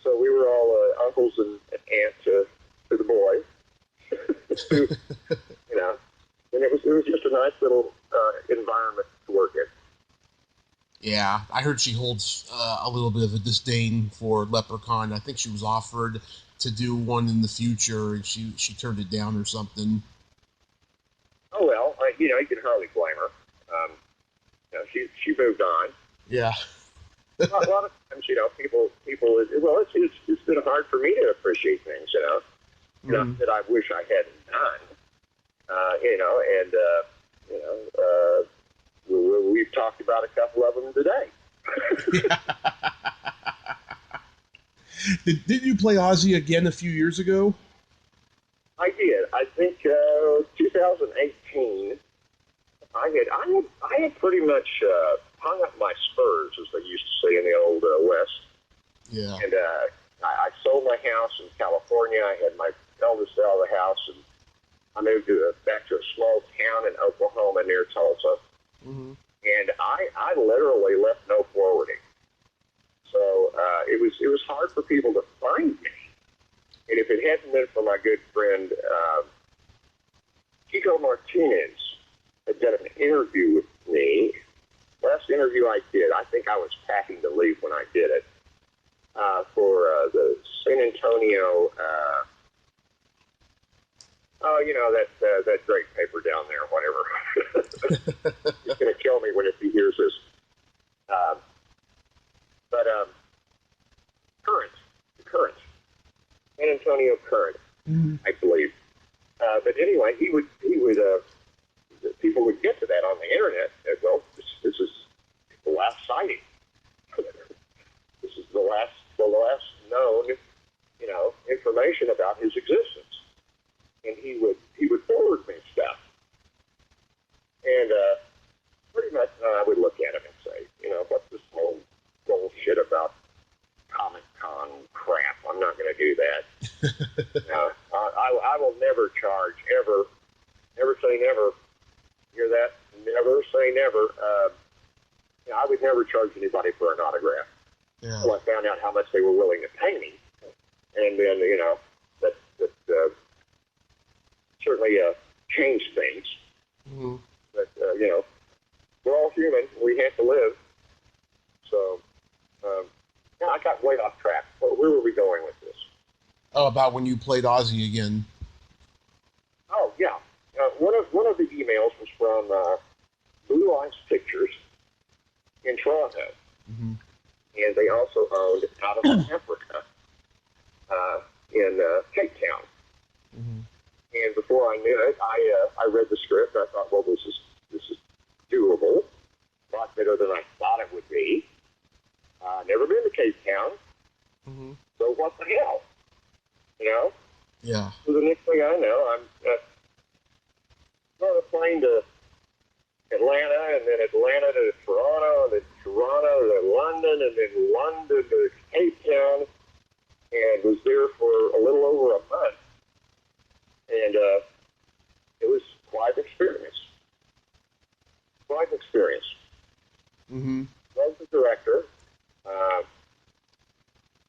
So we were all uncles and aunts to the boy. You know, and it was just a nice little environment to work in. Yeah, I heard she holds a little bit of a disdain for Leprechaun. I think she was offered to do one in the future, and she turned it down or something. Oh well, you know, you can hardly blame her. You know, she moved on. Yeah. A lot of times, you know, people. Well, it's been hard for me to appreciate things, you know, not that I wish I hadn't done. You know, and we've talked about a couple of them today. Did you play Ozzy again a few years ago? I did. I think 2018. I had pretty much hung up my spurs, as they used to say in the old West. Yeah. And I sold my house in California. I had my eldest sell the house, and I moved back to a small town in Oklahoma near Tulsa. Mm-hmm. And I literally left no forwarding. So it was hard for people to find me. And if it hadn't been for my good friend Chico Martinez, had done an interview with me. Last interview I did, I think I was packing to leave when I did it, for the San Antonio, you know, that great paper down there, whatever. He's going to kill me if he hears this. But Current, San Antonio Current, I believe. But anyway, he would people would get to that on the internet. And, well, this is the last sighting. This is the last known, you know, information about his existence. And he would forward me stuff. And pretty much I would look at him and say, you know, what's this whole bullshit about Comic-Con crap? I'm not going to do that. I will never charge, ever. Never say never. Hear that? Never say never. You know, I would never charge anybody for an autograph. Yeah. Until I found out how much they were willing to pay me. And then, you know, that certainly changed things. Mm-hmm. But, you know, we're all human. We have to live. So, yeah, I got way off track. Where were we going with this? Oh, about when you played Ozzy again. Oh, yeah. One of the emails was from Blue Ice Pictures in Toronto. Mm-hmm. And they also owned Out of Africa in Cape Town. Mm-hmm. And before I knew it, I read the script. I thought, well, this is doable. A lot better than I thought it would be. Never been to Cape Town. Mm-hmm. So what the hell? You know? Yeah. So the next thing I know, I'm on a plane to Atlanta, and then Atlanta to Toronto, and then Toronto to London, and then London to Cape Town, and was there for a little over a month. And it was quite an experience. Quite an experience. Mm-hmm. Loved the director.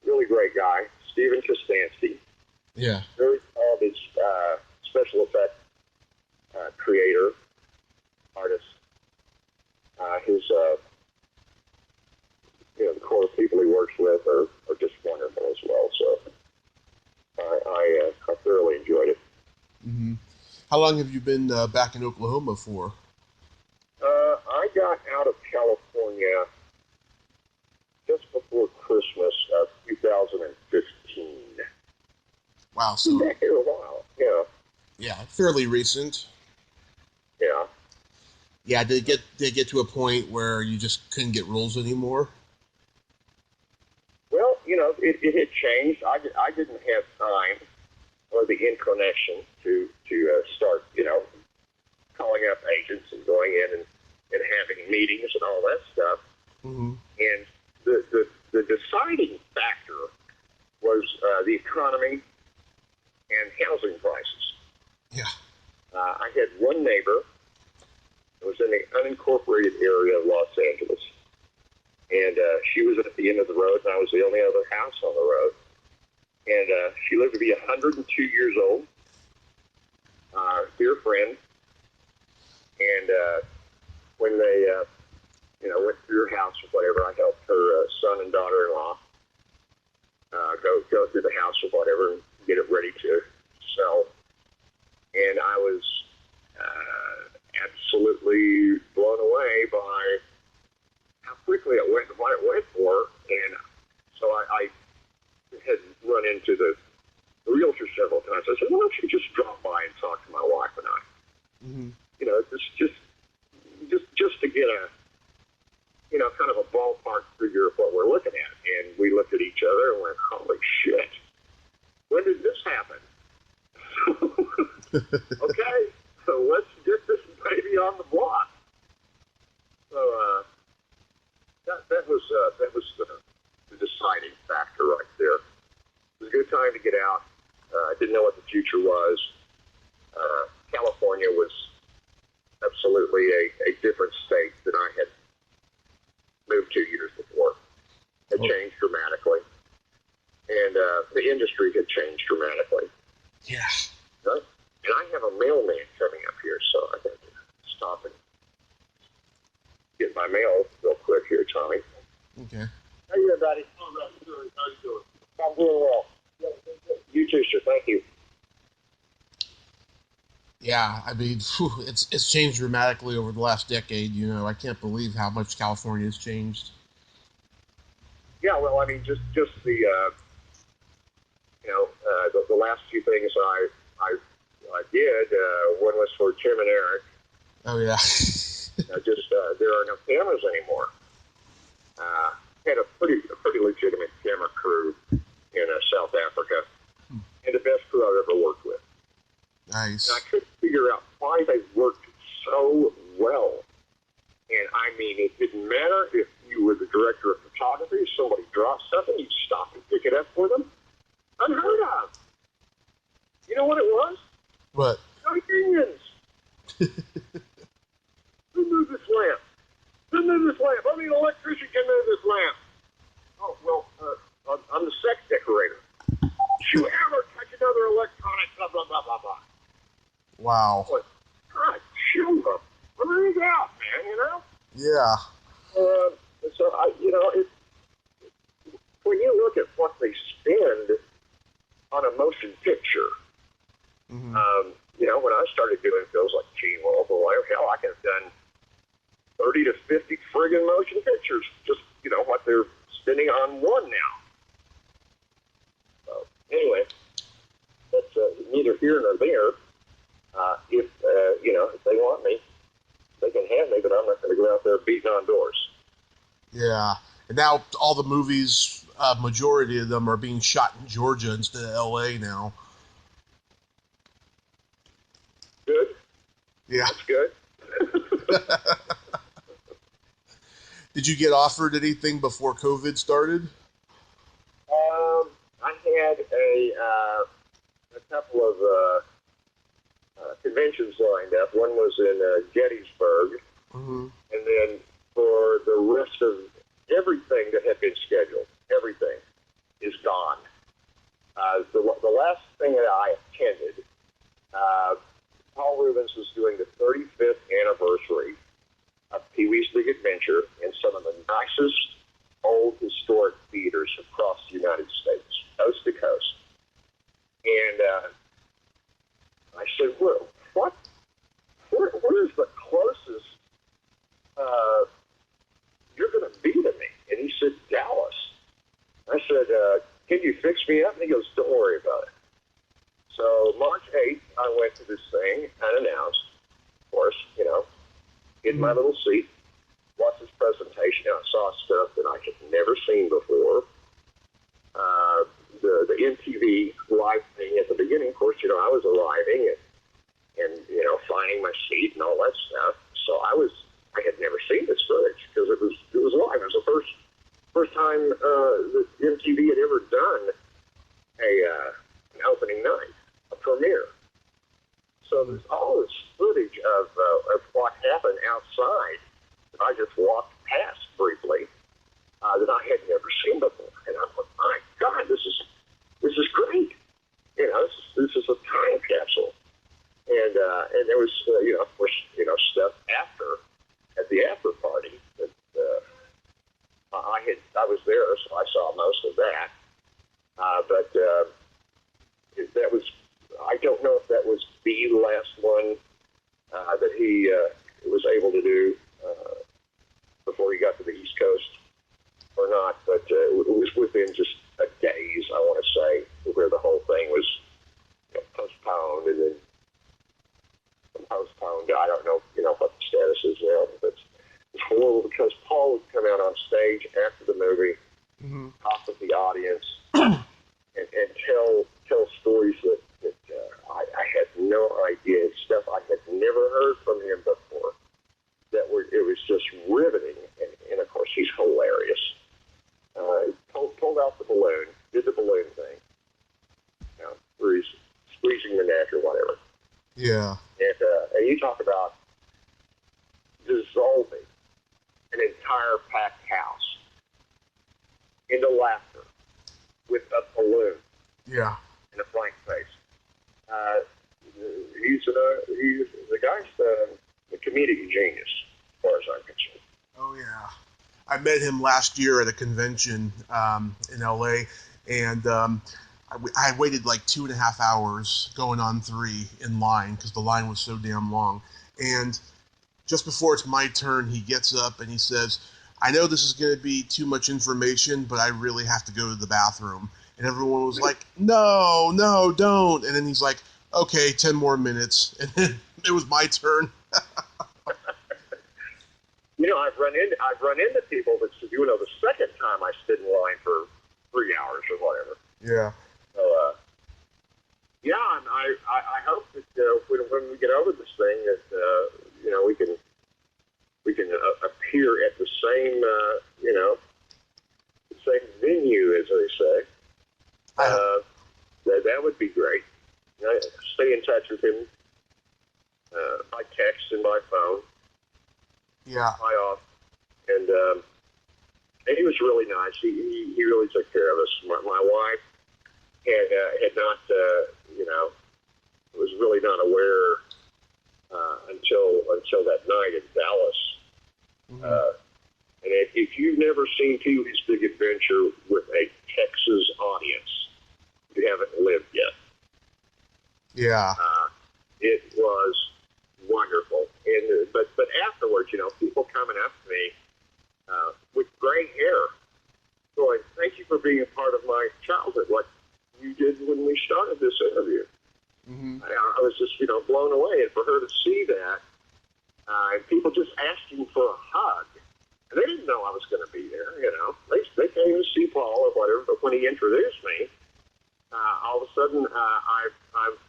Really great guy, Stephen Kostansky. Yeah. Very talented special effect creator, artist. His, you know, the core people he works with are just wonderful as well. So I thoroughly enjoyed it. Mm-hmm. How long have you been back in Oklahoma for? I got out of California just before Christmas of 2015. Wow, so back here a while, yeah. Yeah, fairly recent. Yeah. Yeah, did it get to a point where you just couldn't get roles anymore? Well, you know, it had changed. I didn't have time or the inclination to start, you know, calling up agents and going in and having meetings and all that stuff. Mm-hmm. And the deciding factor was the economy and housing prices. Yeah. I had one neighbor that was in the unincorporated area of Los Angeles, and she was at the end of the road, and I was the only other house on the road. and she lived to be 102 years old. Dear friend. And when they, went through her house or whatever, I helped her son and daughter-in-law go through the house or whatever and get it ready to sell. And I was absolutely blown away by how quickly it went and what it went for. And so I had run into the realtor several times. I said, why don't you just drop by and talk to my wife and I? Mm-hmm. Just to get a, kind of a ballpark figure of what we're looking at. And we looked at each other and went, holy shit, when did this happen? Okay, so let's get this baby on the block. So that was the deciding factor right there. It was a good time to get out. I didn't know what the future was. California was absolutely a different state than I had moved 2 years before. It changed dramatically. And the industry had changed dramatically. Yeah. Right? And I have a mailman coming up here, so I got to stop and get my mail real quick here, Tommy. Okay. How you doing, buddy? How you doing? I'm doing well. You too, sir. Thank you. Yeah, I mean, it's changed dramatically over the last decade. I can't believe how much California has changed. Yeah, well, I mean, just the the last few things I did. One was for Tim and Eric. Oh yeah. There are no cameras anymore. Had a pretty legitimate camera crew in South Africa, and the best crew I've ever worked with. Nice. And I couldn't figure out why they worked so well. And I mean, it didn't matter if you were the director of photography, somebody dropped something, you'd stop and pick it up for them. Unheard of. You know what it was? What? No unions. Who moved this lamp? Who moved this lamp? Only an electrician can move this lamp. Oh, well, I'm the sex decorator. Don't you ever touch another electronic, blah, blah, blah, blah, blah. Wow. But, God, shoot them. What is out, man, Yeah. So, when you look at what they spend on a motion picture, Mm-hmm. When I started doing films like Gene Wolfe, hell, I could have done 30 to 50 friggin' motion pictures, just, what they're spending on one now. So, anyway, that's neither here nor there. If they want me, they can have me, but I'm not going to go out there beating on doors. Yeah. And now all the movies, majority of them are being shot in Georgia instead of L.A. now. Good? Yeah. That's good. Did you get offered anything before COVID started? I had a couple of conventions lined up. One was in Gettysburg, Mm-hmm. and then for the rest of everything that had been scheduled, everything is gone. The last thing that I attended, Paul Rubens was doing the 35th anniversary of Pee-wee's Big Adventure in some of the nicest old historic theaters across the United States, coast to coast. And I said, well, where's the closest you're going to be to me? And he said, Dallas. I said, can you fix me up? And he goes, don't worry about it. So March 8th, I went to this thing, unannounced, of course, in my little seat, watched this presentation, and I saw stuff that I had never seen before. The MTV live thing at the beginning, of course, I was arriving and finding my seat and all that stuff. So I had never seen this footage because it was live. It was the first time that MTV had ever done an opening night, a premiere. So there's all this footage of what happened outside that I just walked past briefly that I had never seen before. And I'm like, my God, this is there, so I saw most of that. But that was, I don't know if that was the last one that he was able to do before he got to the East Coast or not, but it was within just a days, I want to say, where the whole thing was postponed and then postponed. I don't know, what the status is now, but it's horrible because Paul would come out on stage after the movie, talk with the audience, and tell stories that I had no idea, stuff I had never heard from him before. It was just riveting, and of course he's hilarious. Pulled out the balloon, did the balloon thing, squeezing the neck or whatever. Yeah. And you talk about dissolving an entire packed house into laughter with a balloon. Yeah. And a blank face. He's the guy's the comedic genius, as far as I'm concerned. Oh yeah, I met him last year at a convention in LA, and I waited like 2.5 hours, going on 3 in line because the line was so damn long. And just before it's my turn, he gets up and he says, "I know this is going to be too much information, but I really have to go to the bathroom." And everyone was like, no, don't. And then he's like, okay, 10 more minutes. And then it was my turn. I've run into people that said, the second time I stood in line for 3 hours or whatever. Yeah. So, and I hope that when we get over this thing that we can appear at the same the same venue, as they say. That would be great. Stay in touch with him by text and by phone. Yeah. By off. And he was really nice. He really took care of us. My wife had not, was really not aware until that night in Dallas. Mm-hmm. And if you've never seen Pee-wee's Big Adventure with a Texas audience, you haven't lived yet. Yeah. It was wonderful. And but afterwards, people coming up to me with gray hair, going, "Thank you for being a part of my childhood, like you did when we started this interview." Mm-hmm. I was just, blown away. And for her to see that, and people just asking for a hug. And they didn't know I was going to be there, They came to see Paul or whatever, but when he introduced me, all of a sudden, I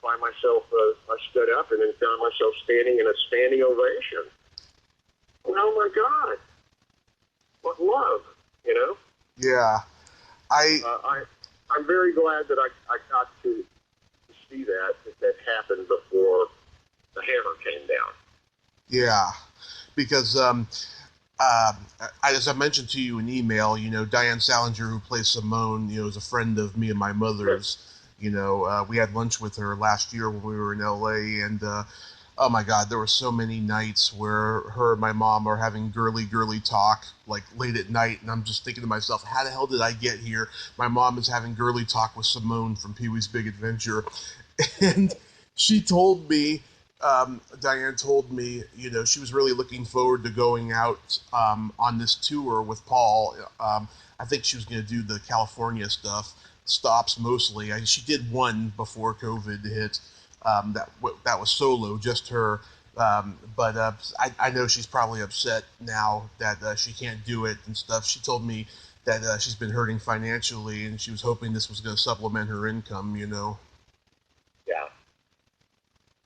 find myself, I stood up and then found myself standing in a standing ovation. Oh my God. What love, Yeah. I'm very glad that I got to see that happened before the hammer came down. Yeah. Because, as I mentioned to you in email, Diane Salinger, who plays Simone, is a friend of me and my mother's. We had lunch with her last year when we were in LA, and oh my God, there were so many nights where her and my mom are having girly talk, like late at night, and I'm just thinking to myself, how the hell did I get here? My mom is having girly talk with Simone from Pee-wee's Big Adventure, and she told me, Diane told me, she was really looking forward to going out on this tour with Paul. I think she was going to do the California stops mostly. She did one before COVID hit. That was solo, just her. But I know she's probably upset now that she can't do it and stuff. She told me that she's been hurting financially, and she was hoping this was going to supplement her income. Yeah.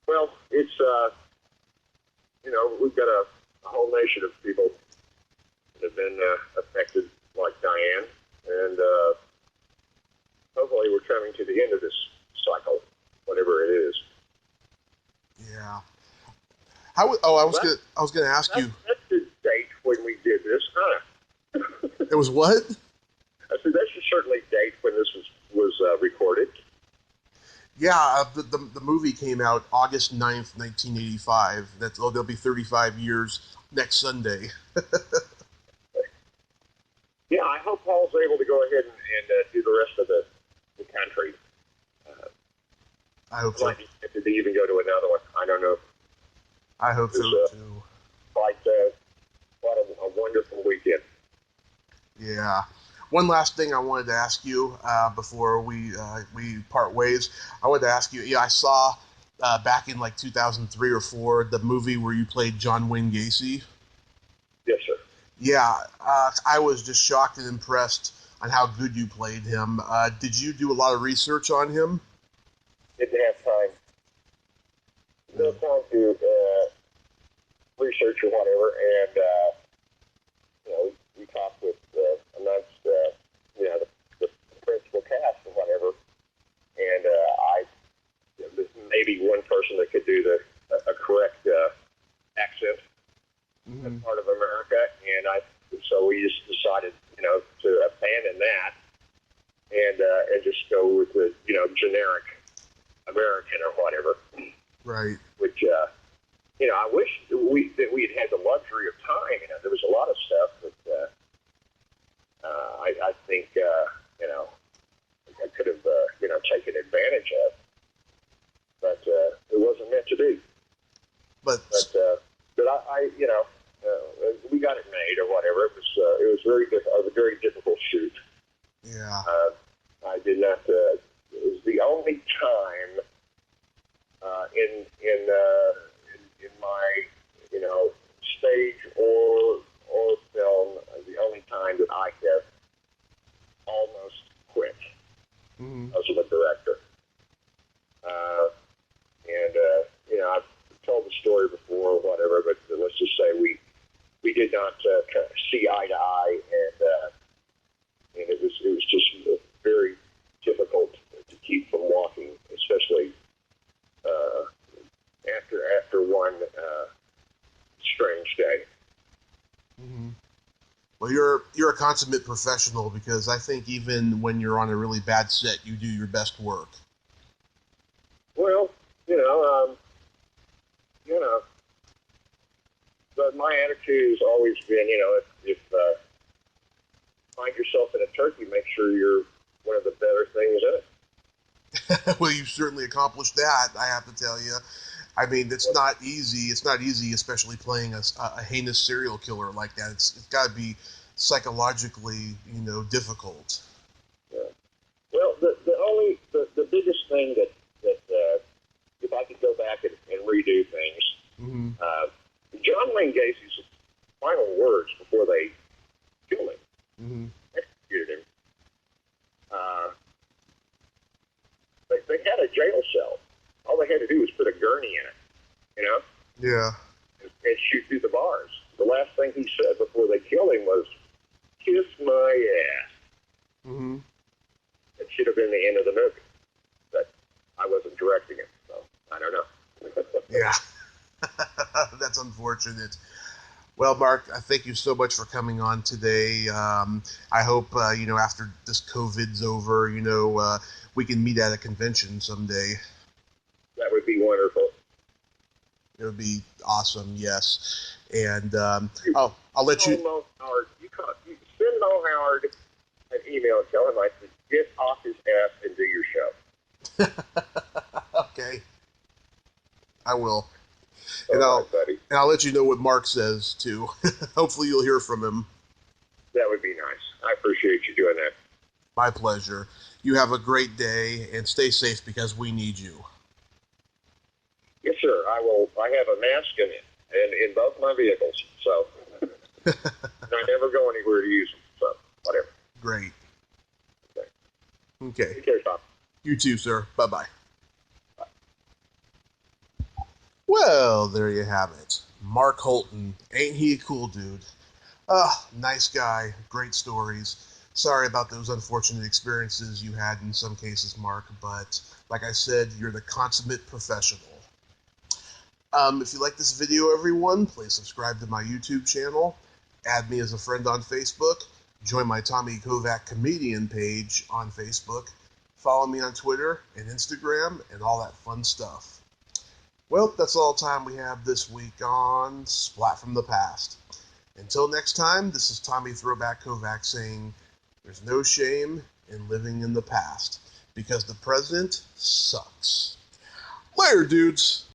Well, it's we've got a whole nation of people that have been affected like Diane, and hopefully we're coming to the end of this cycle, whatever it is. Yeah. I was gonna ask you. That's the date when we did this, huh? It was what? I said that should certainly date when this was recorded. Yeah, the movie came out August 9th, 1985. There'll be 35 years next Sunday. Yeah, I hope Paul's able to go ahead and do the rest of the country. I hope so. Might be tempted to even go to another one. I don't know. I hope so too. Quite a wonderful weekend. Yeah. One last thing I wanted to ask you before we part ways. I wanted to ask you. Yeah, I saw back in like 2003 or 4 the movie where you played John Wayne Gacy. Yes, sir. Yeah, I was just shocked and impressed on how good you played him. Did you do a lot of research on him? Didn't have time. No time to research or whatever, and we talked with amongst the principal cast or whatever, and there's maybe one person that could do a correct accent in part of America, and so we just decided to abandon that and just go with the generic American or whatever. Right. Which I wish that we had the luxury of time. There was a lot of stuff that I think I could have taken advantage of, but it wasn't meant to be. But we got it made or whatever. It was a very difficult shoot. Yeah. I did not. It was the only time in my stage or film, the only time that I have almost quit as a director. I've told the story before or whatever, but let's just say we did not see eye to eye, and it was just very difficult to keep from walking, especially after one strange day. Well, you're a consummate professional, because I think even when you're on a really bad set, you do your best work. Well, but my attitude has always been, if find yourself in a turkey, make sure you're one of the better things in it. Well, you've certainly accomplished that, I have to tell you. I mean, it's not easy. It's not easy, especially playing a heinous serial killer like that. It's got to be psychologically, difficult. Yeah. Well, the biggest thing that if I could go back and redo things, John Wayne Gacy's final words before they killed him, executed him. They had a jail cell. All they had to do was put a gurney in it, Yeah. and shoot through the bars. The last thing he said before they killed him was, "Kiss my ass." It should have been the end of the movie, but I wasn't directing it, so I don't know. Yeah. That's unfortunate. Well, Mark, I thank you so much for coming on today. I hope, after this COVID's over, we can meet at a convention someday. That would be wonderful. It would be awesome, yes. And I'll let you... Mo Howard, you send Mo Howard an email and tell him I said, get off his ass and do your show. Okay. I will. All right, buddy. And I'll let you know what Mark says, too. Hopefully you'll hear from him. That would be nice. I appreciate you doing that. My pleasure. You have a great day, and stay safe, because we need you. Yes, sir. I will. I have a mask in both my vehicles, so I never go anywhere to use them, so whatever. Great. Okay. Okay. Take care, Tom. You too, sir. Bye-bye. Well, there you have it. Mark Holton. Ain't he a cool dude? Nice guy. Great stories. Sorry about those unfortunate experiences you had in some cases, Mark, but like I said, you're the consummate professional. If you like this video, everyone, please subscribe to my YouTube channel, add me as a friend on Facebook, join my Tommy Kovac comedian page on Facebook, follow me on Twitter and Instagram, and all that fun stuff. Well, that's all the time we have this week on Splat from the Past. Until next time, this is Tommy Throwback Kovac saying there's no shame in living in the past because the present sucks. Later, dudes.